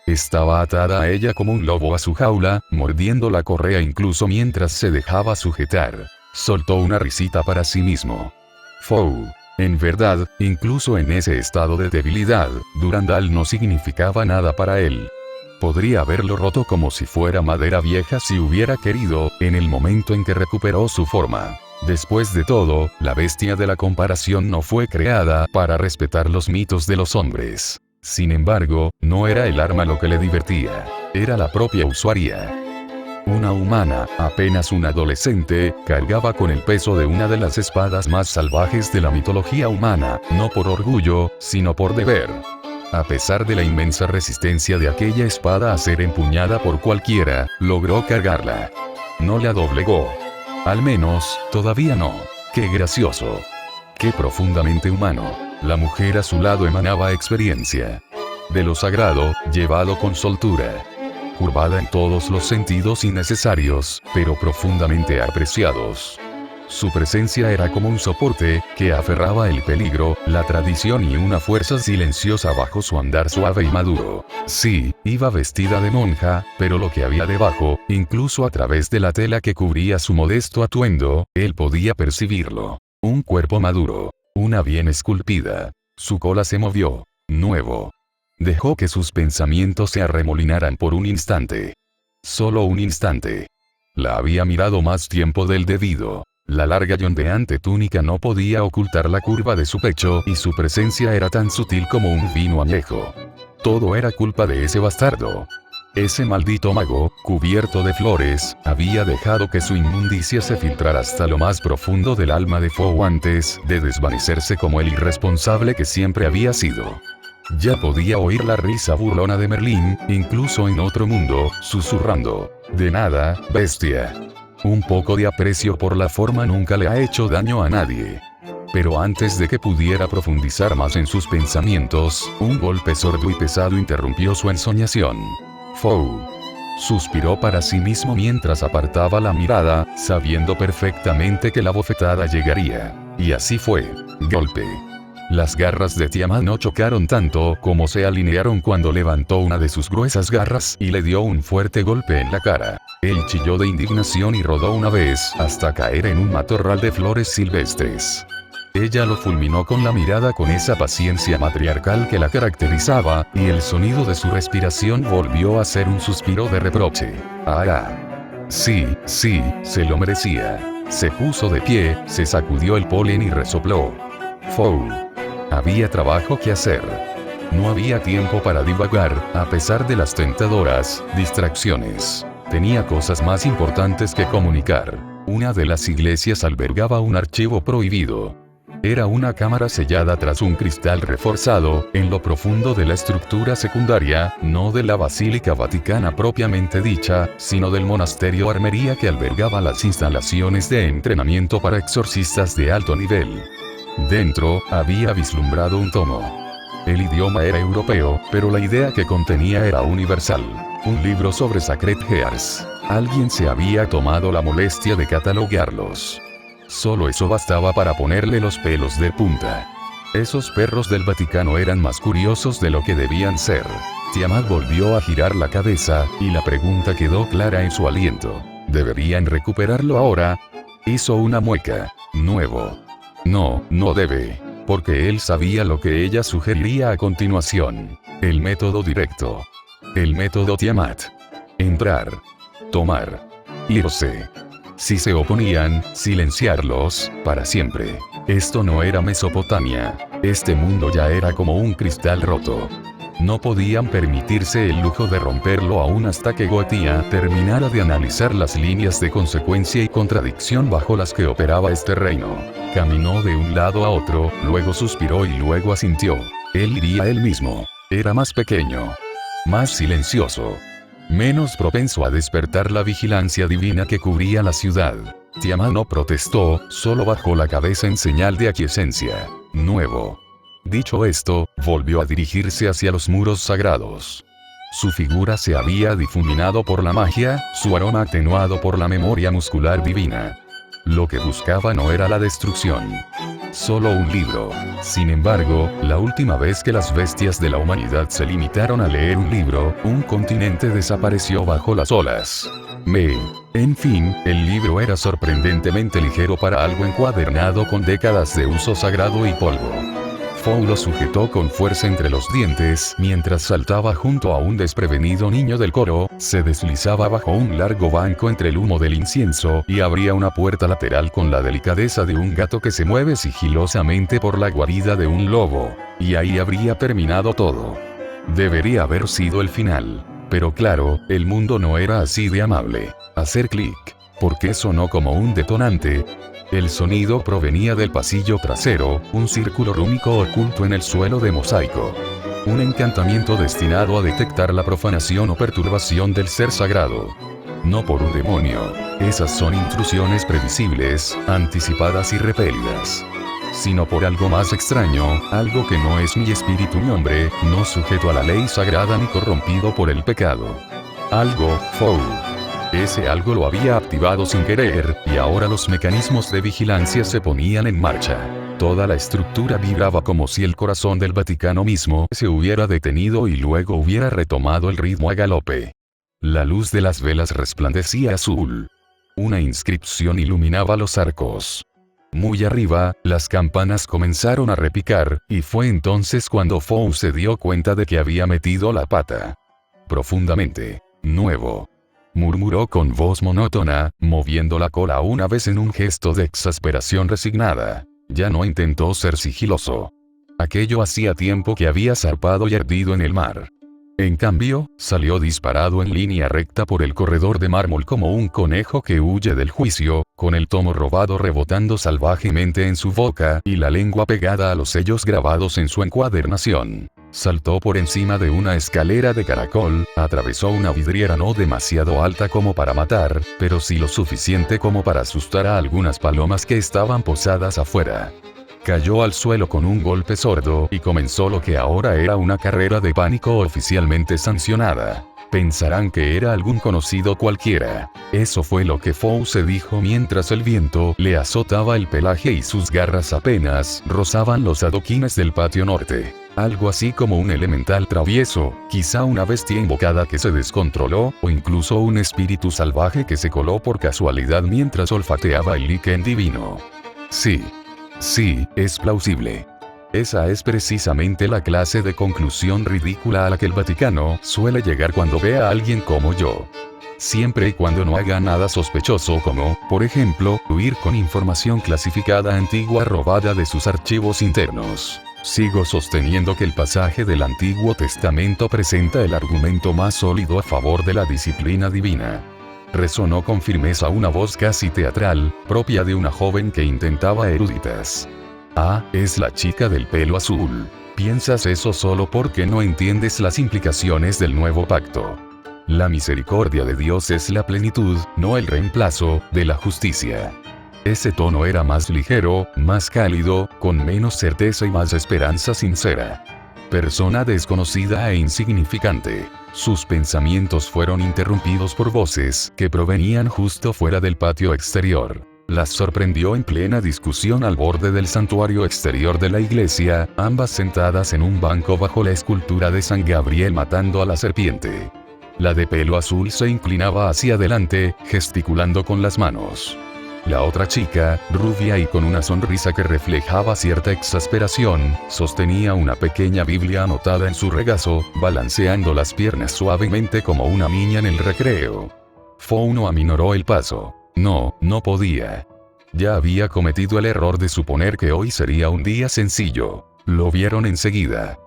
Estaba atada a ella como un lobo a su jaula, mordiendo la correa incluso mientras se dejaba sujetar. Soltó una risita para sí mismo. Fou. En verdad, incluso en ese estado de debilidad, Durandal no significaba nada para él. Podría haberlo roto como si fuera madera vieja si hubiera querido, en el momento en que recuperó su forma. Después de todo, la bestia de la comparación no fue creada para respetar los mitos de los hombres. Sin embargo, no era el arma lo que le divertía, era la propia usuaria. Una humana, apenas un adolescente, cargaba con el peso de una de las espadas más salvajes de la mitología humana, no por orgullo, sino por deber. A pesar de la inmensa resistencia de aquella espada a ser empuñada por cualquiera, logró cargarla. No la doblegó. Al menos, todavía no. ¡Qué gracioso! ¡Qué profundamente humano! La mujer a su lado emanaba experiencia. De lo sagrado, llevado con soltura. Curvada en todos los sentidos innecesarios, pero profundamente apreciados. Su presencia era como un soporte, que aferraba el peligro, la tradición y una fuerza silenciosa bajo su andar suave y maduro. Sí, iba vestida de monja, pero lo que había debajo, incluso a través de la tela que cubría su modesto atuendo, él podía percibirlo. Un cuerpo maduro. Una bien esculpida. Su cola se movió. Nuevo. Dejó que sus pensamientos se arremolinaran por un instante. Solo un instante. La había mirado más tiempo del debido. La larga y ondeante túnica no podía ocultar la curva de su pecho y su presencia era tan sutil como un vino añejo. Todo era culpa de ese bastardo. Ese maldito mago, cubierto de flores, había dejado que su inmundicia se filtrara hasta lo más profundo del alma de Fou antes de desvanecerse como el irresponsable que siempre había sido. Ya podía oír la risa burlona de Merlín, incluso en otro mundo, susurrando: «De nada, bestia. Un poco de aprecio por la forma nunca le ha hecho daño a nadie». Pero antes de que pudiera profundizar más en sus pensamientos, un golpe sordo y pesado interrumpió su ensoñación. Fou suspiró para sí mismo mientras apartaba la mirada, sabiendo perfectamente que la bofetada llegaría. Y así fue. Golpe. Las garras de Tiamat no chocaron tanto como se alinearon cuando levantó una de sus gruesas garras y le dio un fuerte golpe en la cara. Él chilló de indignación y rodó una vez hasta caer en un matorral de flores silvestres. Ella lo fulminó con la mirada con esa paciencia matriarcal que la caracterizaba, y el sonido de su respiración volvió a ser un suspiro de reproche. ¡Ah! Sí, se lo merecía. Se puso de pie, se sacudió el polen y resopló. Fou. Había trabajo que hacer. No había tiempo para divagar, a pesar de las tentadoras distracciones. Tenía cosas más importantes que comunicar. Una de las iglesias albergaba un archivo prohibido. Era una cámara sellada tras un cristal reforzado, en lo profundo de la estructura secundaria, no de la Basílica Vaticana propiamente dicha, sino del monasterio Armería que albergaba las instalaciones de entrenamiento para exorcistas de alto nivel. Dentro, había vislumbrado un tomo. El idioma era europeo, pero la idea que contenía era universal. Un libro sobre Sacred Hearts. Alguien se había tomado la molestia de catalogarlos. Solo eso bastaba para ponerle los pelos de punta. Esos perros del Vaticano eran más curiosos de lo que debían ser. Tiamat volvió a girar la cabeza, y la pregunta quedó clara en su aliento. ¿Deberían recuperarlo ahora? Hizo una mueca. Nuevo. No debe. Porque él sabía lo que ella sugeriría a continuación. El método directo. El método Tiamat. Entrar. Tomar. Irse. Si se oponían, silenciarlos, para siempre. Esto no era Mesopotamia. Este mundo ya era como un cristal roto. No podían permitirse el lujo de romperlo aún hasta que Goetia terminara de analizar las líneas de consecuencia y contradicción bajo las que operaba este reino. Caminó de un lado a otro, luego suspiró y luego asintió. Él iría él mismo. Era más pequeño. Más silencioso. Menos propenso a despertar la vigilancia divina que cubría la ciudad. Tiamat no protestó, solo bajó la cabeza en señal de aquiescencia. Nuevo. Dicho esto, volvió a dirigirse hacia los muros sagrados. Su figura se había difuminado por la magia, su aroma atenuado por la memoria muscular divina. Lo que buscaba no era la destrucción, Solo un libro. Sin embargo, la última vez que las bestias de la humanidad se limitaron a leer un libro, un continente desapareció bajo las olas. En fin, el libro era sorprendentemente ligero para algo encuadernado con décadas de uso sagrado y polvo. Fow lo sujetó con fuerza entre los dientes mientras saltaba junto a un desprevenido niño del coro, se deslizaba bajo un largo banco entre el humo del incienso y abría una puerta lateral con la delicadeza de un gato que se mueve sigilosamente por la guarida de un lobo. Y ahí habría terminado todo. Debería haber sido el final. Pero claro, el mundo no era así de amable. Hacer clic. ¿Por qué sonó como un detonante? El sonido provenía del pasillo trasero, un círculo rúnico oculto en el suelo de mosaico. Un encantamiento destinado a detectar la profanación o perturbación del ser sagrado. No por un demonio. Esas son intrusiones previsibles, anticipadas y repelidas. Sino por algo más extraño, algo que no es ni espíritu ni hombre, no sujeto a la ley sagrada ni corrompido por el pecado. Algo, Fow. Ese algo lo había activado sin querer, y ahora los mecanismos de vigilancia se ponían en marcha. Toda la estructura vibraba como si el corazón del Vaticano mismo se hubiera detenido y luego hubiera retomado el ritmo a galope. La luz de las velas resplandecía azul. Una inscripción iluminaba los arcos. Muy arriba, las campanas comenzaron a repicar, y fue entonces cuando Fow se dio cuenta de que había metido la pata. Profundamente. Nuevo. Murmuró con voz monótona, moviendo la cola una vez en un gesto de exasperación resignada. Ya no intentó ser sigiloso. Aquello hacía tiempo que había zarpado y ardido en el mar. En cambio, salió disparado en línea recta por el corredor de mármol como un conejo que huye del juicio, con el tomo robado rebotando salvajemente en su boca y la lengua pegada a los sellos grabados en su encuadernación. Saltó por encima de una escalera de caracol, atravesó una vidriera no demasiado alta como para matar, pero sí lo suficiente como para asustar a algunas palomas que estaban posadas afuera. Cayó al suelo con un golpe sordo y comenzó lo que ahora era una carrera de pánico oficialmente sancionada. Pensarán que era algún conocido cualquiera. Eso fue lo que Fow se dijo mientras el viento le azotaba el pelaje y sus garras apenas rozaban los adoquines del patio norte. Algo así como un elemental travieso, quizá una bestia invocada que se descontroló, o incluso un espíritu salvaje que se coló por casualidad mientras olfateaba el líquen divino. Sí, es plausible. Esa es precisamente la clase de conclusión ridícula a la que el Vaticano suele llegar cuando ve a alguien como yo. Siempre y cuando no haga nada sospechoso como, por ejemplo, huir con información clasificada antigua robada de sus archivos internos. Sigo sosteniendo que el pasaje del Antiguo Testamento presenta el argumento más sólido a favor de la disciplina divina. Resonó con firmeza una voz casi teatral, propia de una joven que intentaba eruditas. Ah, es la chica del pelo azul. Piensas eso solo porque no entiendes las implicaciones del nuevo pacto. La misericordia de Dios es la plenitud, no el reemplazo, de la justicia. Ese tono era más ligero, más cálido, con menos certeza y más esperanza sincera. Persona desconocida e insignificante. Sus pensamientos fueron interrumpidos por voces que provenían justo fuera del patio exterior. Las sorprendió en plena discusión al borde del santuario exterior de la iglesia, ambas sentadas en un banco bajo la escultura de San Gabriel matando a la serpiente. La de pelo azul se inclinaba hacia adelante, gesticulando con las manos. La otra chica, rubia y con una sonrisa que reflejaba cierta exasperación, sostenía una pequeña Biblia anotada en su regazo, balanceando las piernas suavemente como una niña en el recreo. Fow no aminoró el paso. No podía. Ya había cometido el error de suponer que hoy sería un día sencillo. Lo vieron enseguida.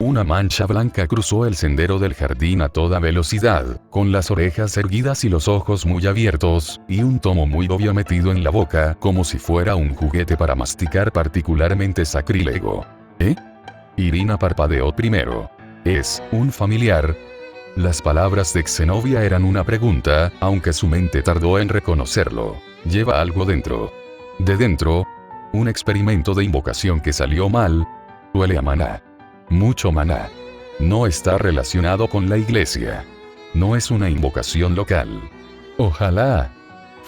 Una mancha blanca cruzó el sendero del jardín a toda velocidad, con las orejas erguidas y los ojos muy abiertos, y un tomo muy obvio metido en la boca, como si fuera un juguete para masticar particularmente sacrílego. Irina parpadeó primero. ¿Es un familiar? Las palabras de Zenobia eran una pregunta, aunque su mente tardó en reconocerlo. Lleva algo dentro. De dentro, un experimento de invocación que salió mal. Huele a maná. Mucho maná. No está relacionado con la iglesia. No es una invocación local. Ojalá.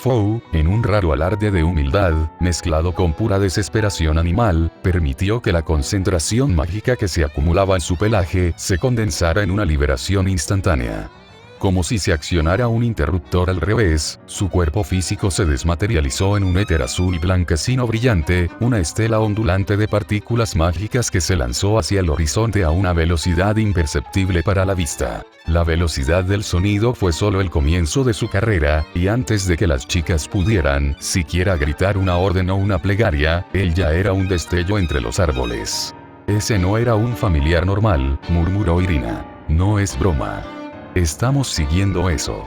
Fou, en un raro alarde de humildad, mezclado con pura desesperación animal, permitió que la concentración mágica que se acumulaba en su pelaje se condensara en una liberación instantánea. Como si se accionara un interruptor al revés, su cuerpo físico se desmaterializó en un éter azul y blanquecino brillante, una estela ondulante de partículas mágicas que se lanzó hacia el horizonte a una velocidad imperceptible para la vista. La velocidad del sonido fue solo el comienzo de su carrera, y antes de que las chicas pudieran siquiera gritar una orden o una plegaria, él ya era un destello entre los árboles. Ese no era un familiar normal, murmuró Irina. No es broma. Estamos siguiendo eso.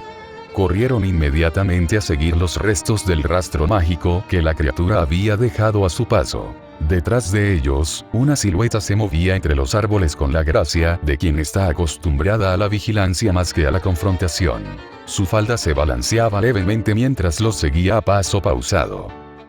Corrieron inmediatamente a seguir los restos del rastro mágico que la criatura había dejado a su paso. Detrás de ellos, una silueta se movía entre los árboles con la gracia de quien está acostumbrada a la vigilancia más que a la confrontación. Su falda se balanceaba levemente mientras los seguía a paso pausado.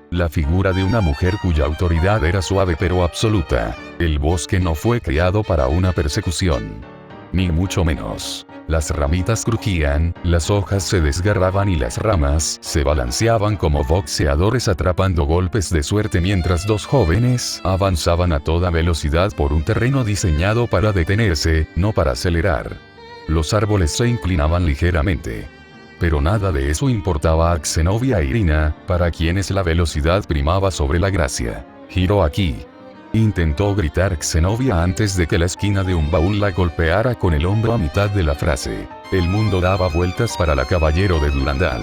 La figura de una mujer cuya autoridad era suave pero absoluta. El bosque no fue creado para una persecución. Ni mucho menos. Las ramitas crujían, las hojas se desgarraban y las ramas se balanceaban como boxeadores atrapando golpes de suerte mientras dos jóvenes avanzaban a toda velocidad por un terreno diseñado para detenerse, no para acelerar. Los árboles se inclinaban ligeramente. Pero nada de eso importaba a Zenobia e Irina, para quienes la velocidad primaba sobre la gracia. Giró aquí. Intentó gritar Zenobia antes de que la esquina de un baúl la golpeara con el hombro a mitad de la frase. El mundo daba vueltas para la caballero de Durandal.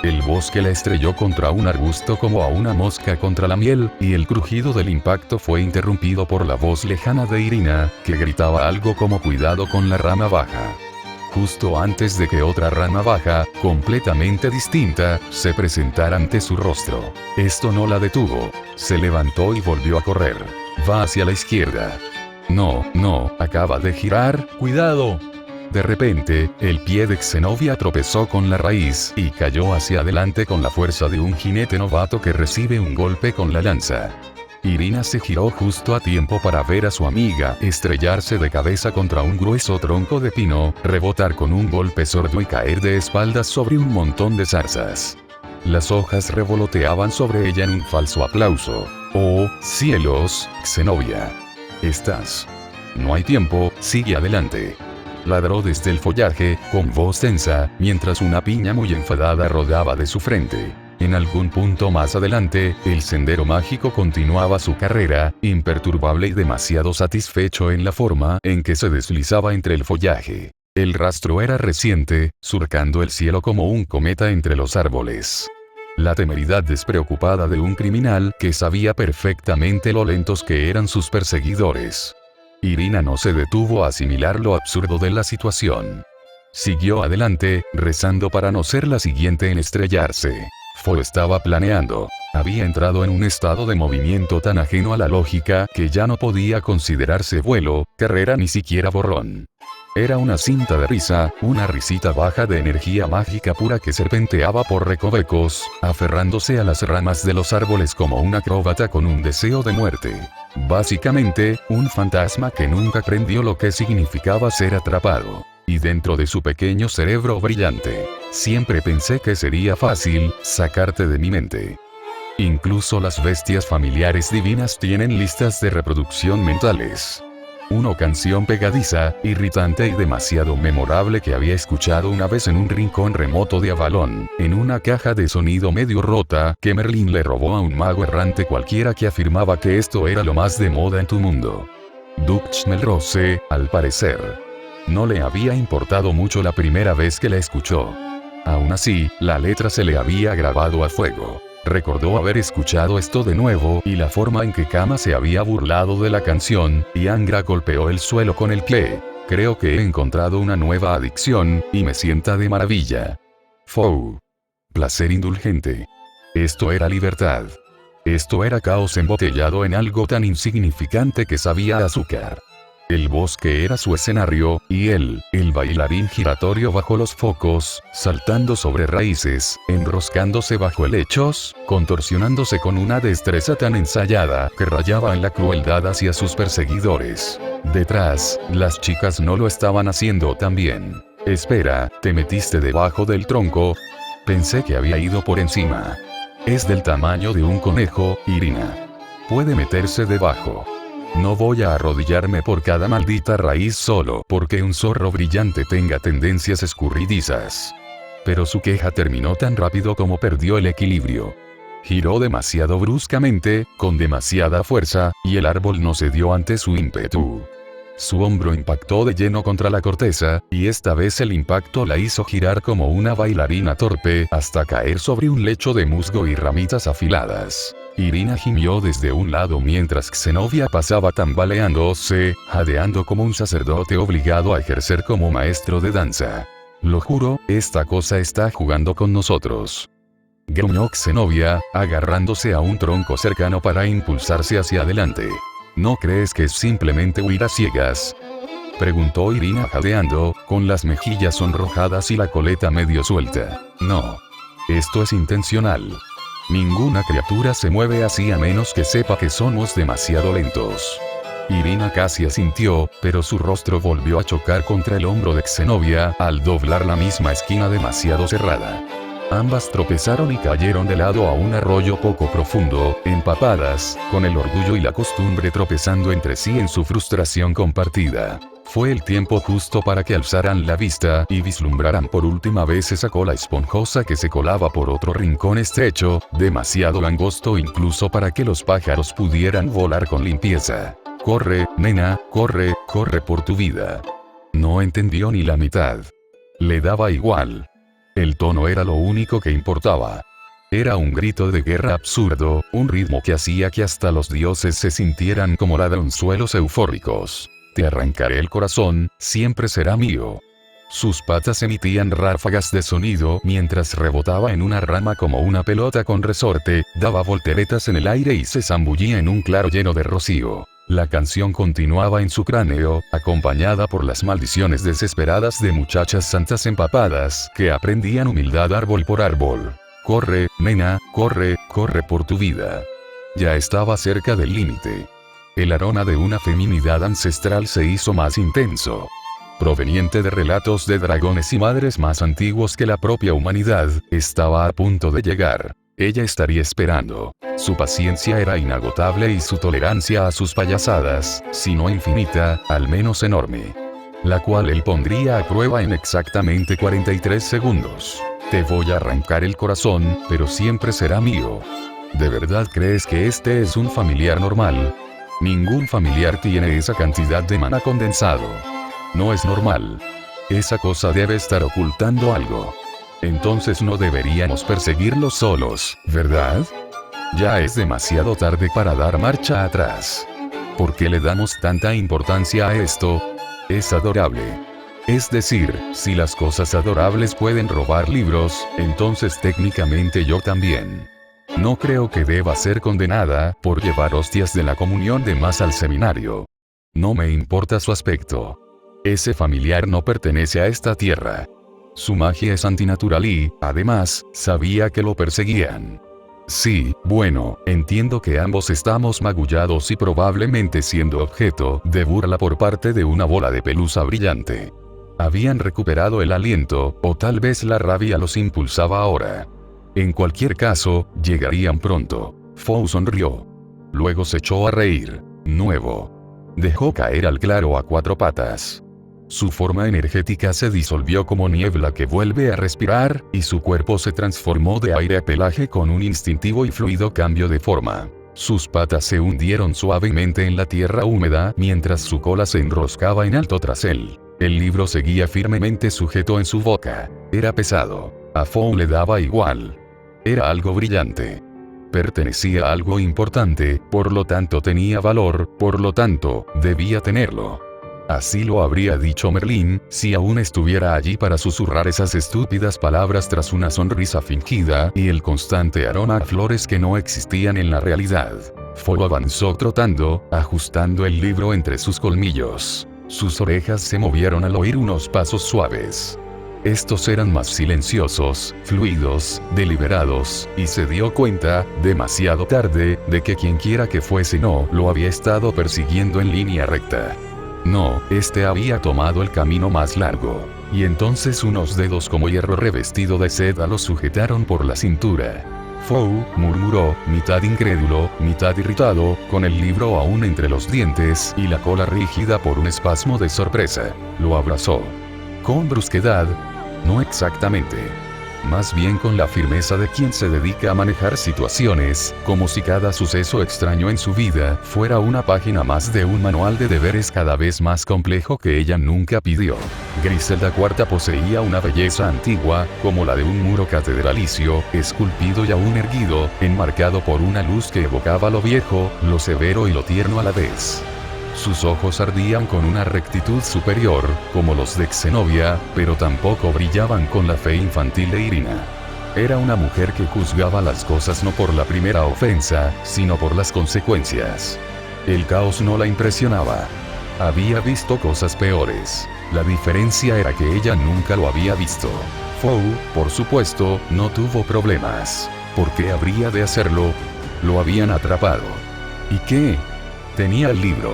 El bosque la estrelló contra un arbusto como a una mosca contra la miel, y el crujido del impacto fue interrumpido por la voz lejana de Irina, que gritaba algo como cuidado con la rama baja. Justo antes de que otra rama baja, completamente distinta, se presentara ante su rostro. Esto no la detuvo. Se levantó y volvió a correr. Va hacia la izquierda. No, acaba de girar, ¡cuidado! De repente, el pie de Zenobia tropezó con la raíz y cayó hacia adelante con la fuerza de un jinete novato que recibe un golpe con la lanza. Irina se giró justo a tiempo para ver a su amiga estrellarse de cabeza contra un grueso tronco de pino, rebotar con un golpe sordo y caer de espaldas sobre un montón de zarzas. Las hojas revoloteaban sobre ella en un falso aplauso. ¡Oh, cielos, Zenobia! Estás. No hay tiempo, sigue adelante. Ladró desde el follaje, con voz tensa, mientras una piña muy enfadada rodaba de su frente. En algún punto más adelante, el sendero mágico continuaba su carrera, imperturbable y demasiado satisfecho en la forma en que se deslizaba entre el follaje. El rastro era reciente, surcando el cielo como un cometa entre los árboles. La temeridad despreocupada de un criminal que sabía perfectamente lo lentos que eran sus perseguidores. Irina no se detuvo a asimilar lo absurdo de la situación. Siguió adelante, rezando para no ser la siguiente en estrellarse. Fo estaba planeando. Había entrado en un estado de movimiento tan ajeno a la lógica que ya no podía considerarse vuelo, carrera ni siquiera borrón. Era una cinta de risa, una risita baja de energía mágica pura que serpenteaba por recovecos, aferrándose a las ramas de los árboles como un acróbata con un deseo de muerte. Básicamente, un fantasma que nunca aprendió lo que significaba ser atrapado. Y dentro de su pequeño cerebro brillante, siempre pensé que sería fácil sacarte de mi mente. Incluso las bestias familiares divinas tienen listas de reproducción mentales. Una canción pegadiza, irritante y demasiado memorable que había escuchado una vez en un rincón remoto de Avalon, en una caja de sonido medio rota que Merlin le robó a un mago errante cualquiera que afirmaba que esto era lo más de moda en tu mundo. Dutch Melrose, al parecer, no le había importado mucho la primera vez que la escuchó. Aún así, la letra se le había grabado a fuego. Recordó haber escuchado esto de nuevo y la forma en que Kama se había burlado de la canción, y Angra golpeó el suelo con el cle. Creo que he encontrado una nueva adicción, y me sienta de maravilla. Fou. Placer indulgente. Esto era libertad. Esto era caos embotellado en algo tan insignificante que sabía a azúcar. El bosque era su escenario, y él, el bailarín giratorio bajo los focos, saltando sobre raíces, enroscándose bajo helechos, contorsionándose con una destreza tan ensayada que rayaba en la crueldad hacia sus perseguidores. Detrás, las chicas no lo estaban haciendo tan bien. Espera, ¿te metiste debajo del tronco? Pensé que había ido por encima. Es del tamaño de un conejo, Irina. Puede meterse debajo. No voy a arrodillarme por cada maldita raíz solo porque un zorro brillante tenga tendencias escurridizas. Pero su queja terminó tan rápido como perdió el equilibrio. Giró demasiado bruscamente, con demasiada fuerza, y el árbol no cedió ante su ímpetu. Su hombro impactó de lleno contra la corteza, y esta vez el impacto la hizo girar como una bailarina torpe, hasta caer sobre un lecho de musgo y ramitas afiladas. Irina gimió desde un lado mientras Zenobia pasaba tambaleándose, jadeando como un sacerdote obligado a ejercer como maestro de danza. Lo juro, esta cosa está jugando con nosotros. Gruñó Zenobia, agarrándose a un tronco cercano para impulsarse hacia adelante. ¿No crees que es simplemente huir a ciegas?, preguntó Irina jadeando, con las mejillas sonrojadas y la coleta medio suelta. No. Esto es intencional. Ninguna criatura se mueve así a menos que sepa que somos demasiado lentos. Irina casi asintió, pero su rostro volvió a chocar contra el hombro de Zenobia, al doblar la misma esquina demasiado cerrada. Ambas tropezaron y cayeron de lado a un arroyo poco profundo, empapadas, con el orgullo y la costumbre tropezando entre sí en su frustración compartida. Fue el tiempo justo para que alzaran la vista y vislumbraran por última vez esa cola esponjosa que se colaba por otro rincón estrecho, demasiado angosto incluso para que los pájaros pudieran volar con limpieza. Corre, nena, corre, corre por tu vida. No entendió ni la mitad. Le daba igual. El tono era lo único que importaba. Era un grito de guerra absurdo, un ritmo que hacía que hasta los dioses se sintieran como ladronzuelos eufóricos. Te arrancaré el corazón, siempre será mío. Sus patas emitían ráfagas de sonido mientras rebotaba en una rama como una pelota con resorte, daba volteretas en el aire y se zambullía en un claro lleno de rocío. La canción continuaba en su cráneo, acompañada por las maldiciones desesperadas de muchachas santas empapadas que aprendían humildad árbol por árbol. Corre, nena, corre, corre por tu vida. Ya estaba cerca del límite. El aroma de una feminidad ancestral se hizo más intenso. Proveniente de relatos de dragones y madres más antiguos que la propia humanidad, estaba a punto de llegar. Ella estaría esperando. Su paciencia era inagotable y su tolerancia a sus payasadas, si no infinita, al menos enorme. La cual él pondría a prueba en exactamente 43 segundos. Te voy a arrancar el corazón, pero siempre será mío. ¿De verdad crees que este es un familiar normal? Ningún familiar tiene esa cantidad de maná condensado. No es normal. Esa cosa debe estar ocultando algo. Entonces no deberíamos perseguirlos solos, ¿verdad? Ya es demasiado tarde para dar marcha atrás. ¿Por qué le damos tanta importancia a esto? Es adorable. Es decir, si las cosas adorables pueden robar libros, entonces técnicamente yo también. No creo que deba ser condenada por llevar hostias de la comunión de más al seminario. No me importa su aspecto. Ese familiar no pertenece a esta tierra. Su magia es antinatural y, además, sabía que lo perseguían. Sí, bueno, entiendo que ambos estamos magullados y probablemente siendo objeto de burla por parte de una bola de pelusa brillante. Habían recuperado el aliento, o tal vez la rabia los impulsaba ahora. En cualquier caso, llegarían pronto. Fou sonrió. Luego se echó a reír. Nuevo. Dejó caer al claro a cuatro patas. Su forma energética se disolvió como niebla que vuelve a respirar, y su cuerpo se transformó de aire a pelaje con un instintivo y fluido cambio de forma. Sus patas se hundieron suavemente en la tierra húmeda mientras su cola se enroscaba en alto tras él. El libro seguía firmemente sujeto en su boca. Era pesado. A Fou le daba igual. Era algo brillante. Pertenecía a algo importante, por lo tanto tenía valor, por lo tanto, debía tenerlo. Así lo habría dicho Merlín, si aún estuviera allí para susurrar esas estúpidas palabras tras una sonrisa fingida y el constante aroma a flores que no existían en la realidad. Fou avanzó trotando, ajustando el libro entre sus colmillos. Sus orejas se movieron al oír unos pasos suaves. Estos eran más silenciosos, fluidos, deliberados, y se dio cuenta, demasiado tarde, de que quienquiera que fuese no lo había estado persiguiendo en línea recta. No, este había tomado el camino más largo. Y entonces unos dedos como hierro revestido de seda lo sujetaron por la cintura. Fou, murmuró, mitad incrédulo, mitad irritado, con el libro aún entre los dientes y la cola rígida por un espasmo de sorpresa. Lo abrazó. Con brusquedad. No exactamente. Más bien con la firmeza de quien se dedica a manejar situaciones, como si cada suceso extraño en su vida fuera una página más de un manual de deberes cada vez más complejo que ella nunca pidió. Griselda IV poseía una belleza antigua, como la de un muro catedralicio, esculpido y aún erguido, enmarcado por una luz que evocaba lo viejo, lo severo y lo tierno a la vez. Sus ojos ardían con una rectitud superior, como los de Zenobia, pero tampoco brillaban con la fe infantil de Irina. Era una mujer que juzgaba las cosas no por la primera ofensa, sino por las consecuencias. El caos no la impresionaba. Había visto cosas peores. La diferencia era que ella nunca lo había visto. Fou, por supuesto, no tuvo problemas. ¿Por qué habría de hacerlo? Lo habían atrapado. ¿Y qué? Tenía el libro.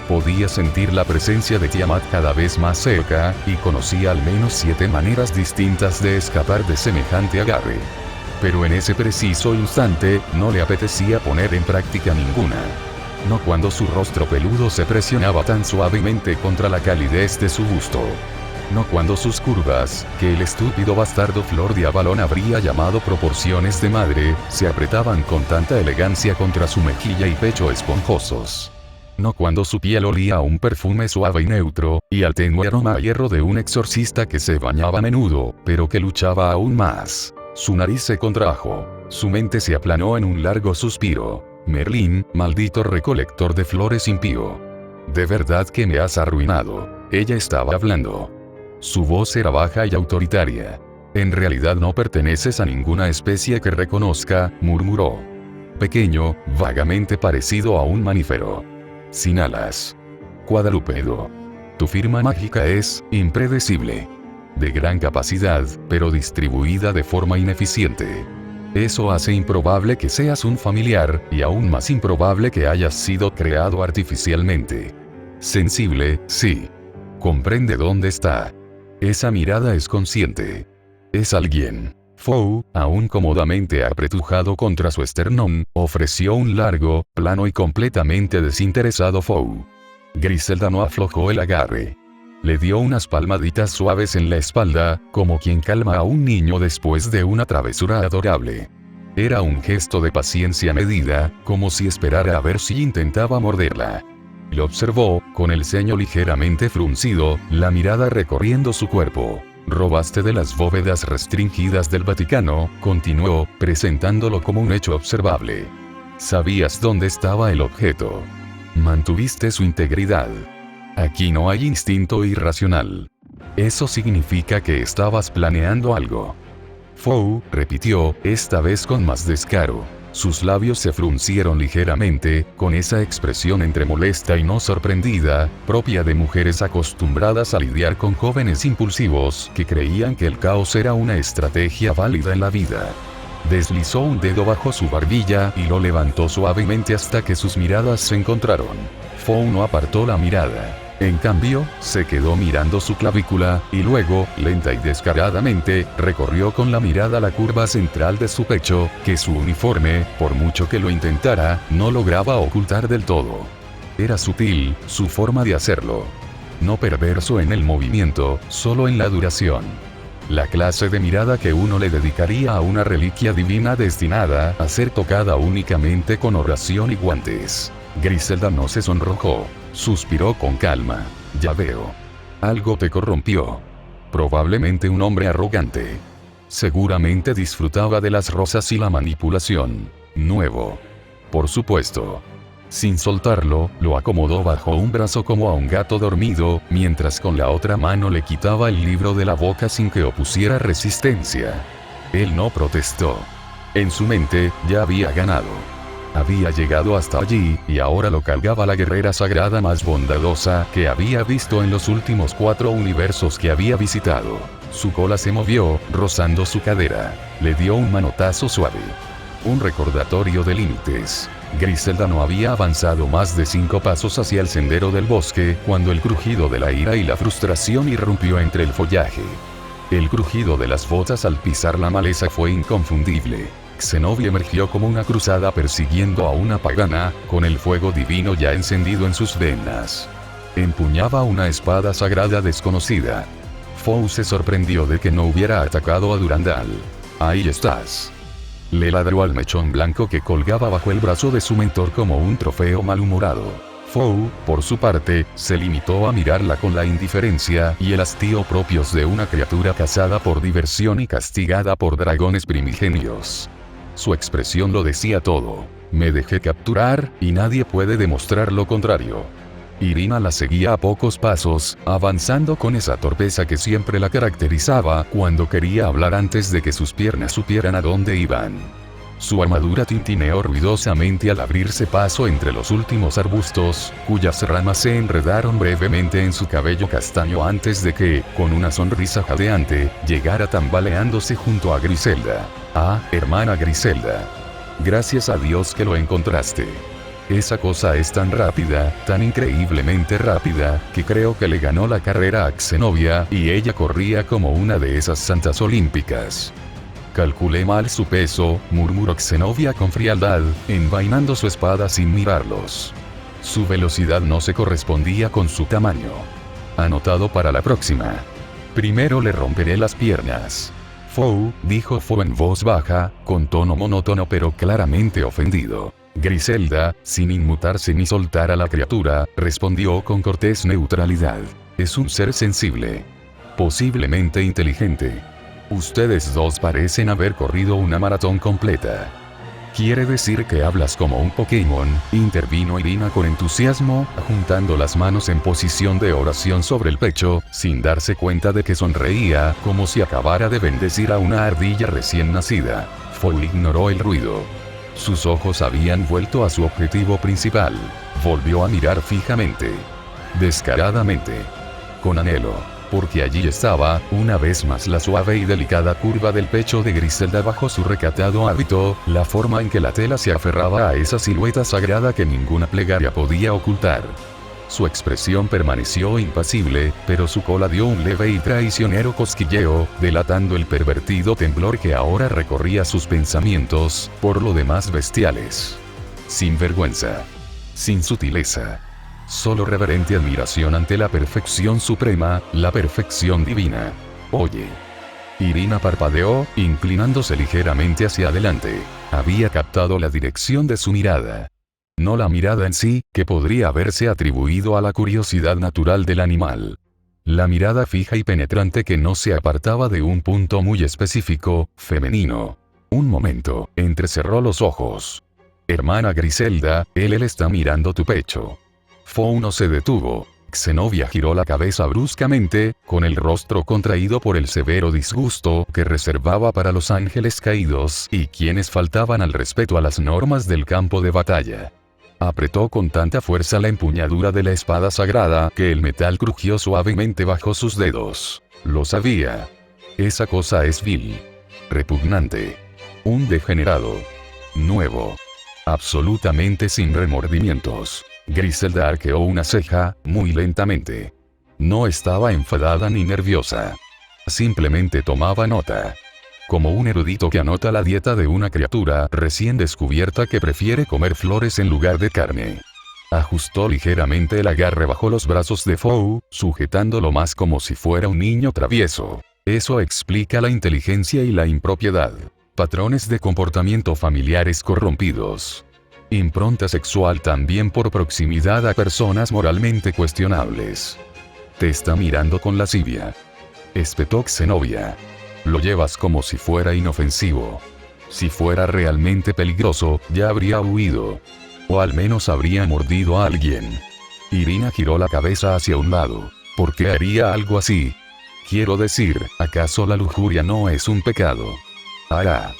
Podía sentir la presencia de Tiamat cada vez más cerca, y conocía al menos 7 maneras distintas de escapar de semejante agarre. Pero en ese preciso instante, no le apetecía poner en práctica ninguna. No cuando su rostro peludo se presionaba tan suavemente contra la calidez de su busto. No cuando sus curvas, que el estúpido bastardo Flor de Avalon habría llamado proporciones de madre, se apretaban con tanta elegancia contra su mejilla y pecho esponjosos. No cuando su piel olía a un perfume suave y neutro, y al tenue aroma a hierro de un exorcista que se bañaba a menudo, pero que luchaba aún más. Su nariz se contrajo. Su mente se aplanó en un largo suspiro. Merlín, maldito recolector de flores impío. De verdad que me has arruinado. Ella estaba hablando. Su voz era baja y autoritaria. En realidad no perteneces a ninguna especie que reconozca, murmuró. Pequeño, vagamente parecido a un mamífero. Sin alas. Cuadrúpedo. Tu firma mágica es impredecible. De gran capacidad, pero distribuida de forma ineficiente. Eso hace improbable que seas un familiar, y aún más improbable que hayas sido creado artificialmente. Sensible, sí. Comprende dónde está. Esa mirada es consciente. Es alguien. Fou, aún cómodamente apretujado contra su esternón, ofreció un largo, plano y completamente desinteresado Fou. Griselda no aflojó el agarre. Le dio unas palmaditas suaves en la espalda, como quien calma a un niño después de una travesura adorable. Era un gesto de paciencia medida, como si esperara a ver si intentaba morderla. Lo observó, con el ceño ligeramente fruncido, la mirada recorriendo su cuerpo. Robaste de las bóvedas restringidas del Vaticano, continuó, presentándolo como un hecho observable. Sabías dónde estaba el objeto. Mantuviste su integridad. Aquí no hay instinto irracional. Eso significa que estabas planeando algo. Fou, repitió, esta vez con más descaro. Sus labios se fruncieron ligeramente, con esa expresión entre molesta y no sorprendida, propia de mujeres acostumbradas a lidiar con jóvenes impulsivos que creían que el caos era una estrategia válida en la vida. Deslizó un dedo bajo su barbilla y lo levantó suavemente hasta que sus miradas se encontraron. Fou no apartó la mirada. En cambio, se quedó mirando su clavícula, y luego, lenta y descaradamente, recorrió con la mirada la curva central de su pecho, que su uniforme, por mucho que lo intentara, no lograba ocultar del todo. Era sutil, su forma de hacerlo. No perverso en el movimiento, solo en la duración. La clase de mirada que uno le dedicaría a una reliquia divina destinada a ser tocada únicamente con oración y guantes. Griselda no se sonrojó. Suspiró con calma. Ya veo. Algo te corrompió. Probablemente un hombre arrogante. Seguramente disfrutaba de las rosas y la manipulación. Nuevo. Por supuesto. Sin soltarlo, lo acomodó bajo un brazo como a un gato dormido, mientras con la otra mano le quitaba el libro de la boca sin que opusiera resistencia. Él no protestó. En su mente, ya había ganado. Había llegado hasta allí, y ahora lo cargaba la guerrera sagrada más bondadosa que había visto en los últimos 4 universos que había visitado. Su cola se movió, rozando su cadera. Le dio un manotazo suave. Un recordatorio de límites. Griselda no había avanzado más de 5 pasos hacia el sendero del bosque, cuando el crujido de la ira y la frustración irrumpió entre el follaje. El crujido de las botas al pisar la maleza fue inconfundible. Zenobia emergió como una cruzada persiguiendo a una pagana, con el fuego divino ya encendido en sus venas. Empuñaba una espada sagrada desconocida. Foe se sorprendió de que no hubiera atacado a Durandal. «Ahí estás». Le ladró al mechón blanco que colgaba bajo el brazo de su mentor como un trofeo malhumorado. Foe, por su parte, se limitó a mirarla con la indiferencia y el hastío propios de una criatura cazada por diversión y castigada por dragones primigenios. Su expresión lo decía todo. «Me dejé capturar, y nadie puede demostrar lo contrario». Irina la seguía a pocos pasos, avanzando con esa torpeza que siempre la caracterizaba cuando quería hablar antes de que sus piernas supieran a dónde iban. Su armadura tintineó ruidosamente al abrirse paso entre los últimos arbustos, cuyas ramas se enredaron brevemente en su cabello castaño antes de que, con una sonrisa jadeante, llegara tambaleándose junto a Griselda. «Ah, hermana Griselda. Gracias a Dios que lo encontraste. Esa cosa es tan rápida, tan increíblemente rápida, que creo que le ganó la carrera a Zenobia, y ella corría como una de esas santas olímpicas». «Calculé mal su peso», murmuró Zenobia con frialdad, envainando su espada sin mirarlos. Su velocidad no se correspondía con su tamaño. «Anotado para la próxima. Primero le romperé las piernas». «Foe», dijo Foe en voz baja, con tono monótono pero claramente ofendido. Griselda, sin inmutarse ni soltar a la criatura, respondió con cortés neutralidad. «Es un ser sensible. Posiblemente inteligente. Ustedes dos parecen haber corrido una maratón completa». «¿Quiere decir que hablas como un Pokémon?», intervino Irina con entusiasmo, juntando las manos en posición de oración sobre el pecho, sin darse cuenta de que sonreía, como si acabara de bendecir a una ardilla recién nacida. Foe ignoró el ruido. Sus ojos habían vuelto a su objetivo principal. Volvió a mirar fijamente. Descaradamente. Con anhelo. Porque allí estaba, una vez más, la suave y delicada curva del pecho de Griselda bajo su recatado hábito, la forma en que la tela se aferraba a esa silueta sagrada que ninguna plegaria podía ocultar. Su expresión permaneció impasible, pero su cola dio un leve y traicionero cosquilleo, delatando el pervertido temblor que ahora recorría sus pensamientos, por lo demás bestiales. Sin vergüenza. Sin sutileza. Solo reverente admiración ante la perfección suprema, la perfección divina. «Oye». Irina parpadeó, inclinándose ligeramente hacia adelante. Había captado la dirección de su mirada. No la mirada en sí, que podría haberse atribuido a la curiosidad natural del animal. La mirada fija y penetrante que no se apartaba de un punto muy específico, femenino. Un momento, entrecerró los ojos. «Hermana Griselda, él está mirando tu pecho». Foe no se detuvo. Zenobia giró la cabeza bruscamente, con el rostro contraído por el severo disgusto que reservaba para los ángeles caídos y quienes faltaban al respeto a las normas del campo de batalla. Apretó con tanta fuerza la empuñadura de la espada sagrada que el metal crujió suavemente bajo sus dedos. Lo sabía. Esa cosa es vil. Repugnante. Un degenerado. Nuevo. Absolutamente sin remordimientos. Griselda arqueó una ceja, muy lentamente. No estaba enfadada ni nerviosa. Simplemente tomaba nota. Como un erudito que anota la dieta de una criatura recién descubierta que prefiere comer flores en lugar de carne. Ajustó ligeramente el agarre bajo los brazos de Foe, sujetándolo más como si fuera un niño travieso. Eso explica la inteligencia y la impropiedad. Patrones de comportamiento familiares corrompidos. Impronta sexual también por proximidad a personas moralmente cuestionables. «Te está mirando con lascivia», espetó Zenobia. «Lo llevas como si fuera inofensivo. Si fuera realmente peligroso, ya habría huido. O al menos habría mordido a alguien». Irina giró la cabeza hacia un lado. «¿Por qué haría algo así? Quiero decir, ¿acaso la lujuria no es un pecado?» «Ah».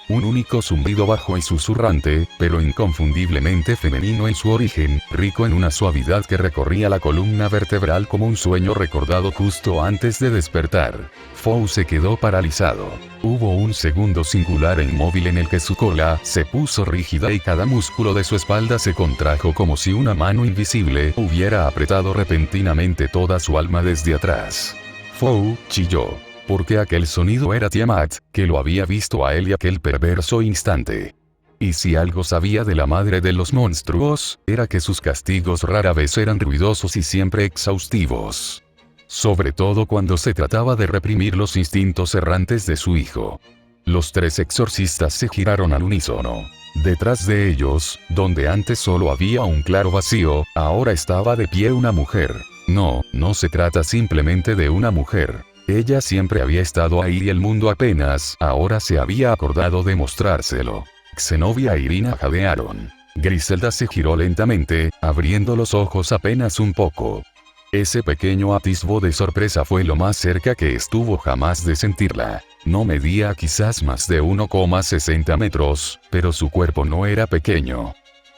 Un único zumbido bajo y susurrante, pero inconfundiblemente femenino en su origen, rico en una suavidad que recorría la columna vertebral como un sueño recordado justo antes de despertar. Fou se quedó paralizado. Hubo un segundo singular e inmóvil en el que su cola se puso rígida y cada músculo de su espalda se contrajo como si una mano invisible hubiera apretado repentinamente toda su alma desde atrás. Fou chilló. Porque aquel sonido era Tiamat, que lo había visto a él y aquel perverso instante. Y si algo sabía de la madre de los monstruos, era que sus castigos rara vez eran ruidosos y siempre exhaustivos. Sobre todo cuando se trataba de reprimir los instintos errantes de su hijo. Los tres exorcistas se giraron al unísono. Detrás de ellos, donde antes solo había un claro vacío, ahora estaba de pie una mujer. No se trata simplemente de una mujer. Ella siempre había estado ahí y el mundo apenas ahora se había acordado de mostrárselo. Zenobia e Irina jadearon. Griselda se giró lentamente, abriendo los ojos apenas un poco. Ese pequeño atisbo de sorpresa fue lo más cerca que estuvo jamás de sentirla. No medía quizás más de 1,60 metros, pero su cuerpo no era pequeño.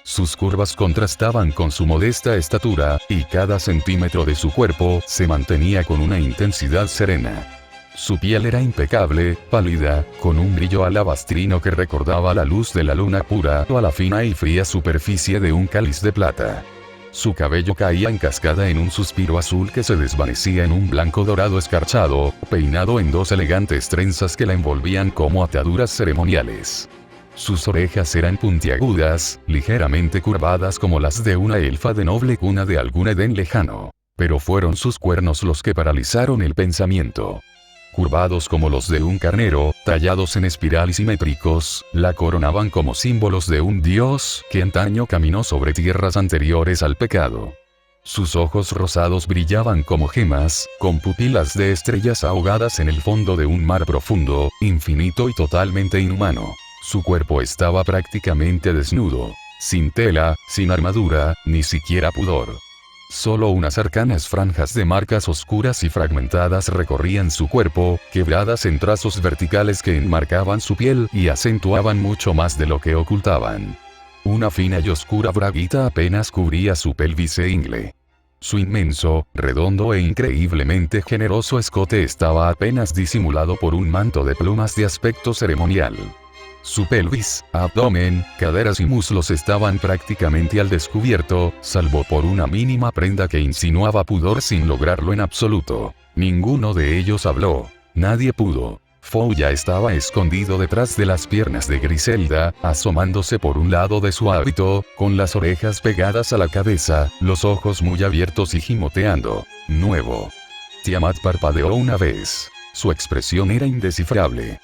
Sus curvas contrastaban con su modesta estatura, y cada centímetro de su cuerpo se mantenía con una intensidad serena. Su piel era impecable, pálida, con un brillo alabastrino que recordaba la luz de la luna pura o a la fina y fría superficie de un cáliz de plata. Su cabello caía en cascada en un suspiro azul que se desvanecía en un blanco dorado escarchado, peinado en dos elegantes trenzas que la envolvían como ataduras ceremoniales. Sus orejas eran puntiagudas, ligeramente curvadas como las de una elfa de noble cuna de algún Edén lejano. Pero fueron sus cuernos los que paralizaron el pensamiento. Curvados como los de un carnero, tallados en espiral y simétricos, la coronaban como símbolos de un dios que antaño caminó sobre tierras anteriores al pecado. Sus ojos rosados brillaban como gemas, con pupilas de estrellas ahogadas en el fondo de un mar profundo, infinito y totalmente inhumano. Su cuerpo estaba prácticamente desnudo, sin tela, sin armadura, ni siquiera pudor. Solo unas arcanas franjas de marcas oscuras y fragmentadas recorrían su cuerpo, quebradas en trazos verticales que enmarcaban su piel y acentuaban mucho más de lo que ocultaban. Una fina y oscura braguita apenas cubría su pelvis e ingle. Su inmenso, redondo e increíblemente generoso escote estaba apenas disimulado por un manto de plumas de aspecto ceremonial. Su pelvis, abdomen, caderas y muslos estaban prácticamente al descubierto, salvo por una mínima prenda que insinuaba pudor sin lograrlo en absoluto. Ninguno de ellos habló. Nadie pudo. Fou ya estaba escondido detrás de las piernas de Griselda, asomándose por un lado de su hábito, con las orejas pegadas a la cabeza, los ojos muy abiertos y gimoteando. Nuevo. Tiamat parpadeó una vez. Su expresión era indescifrable.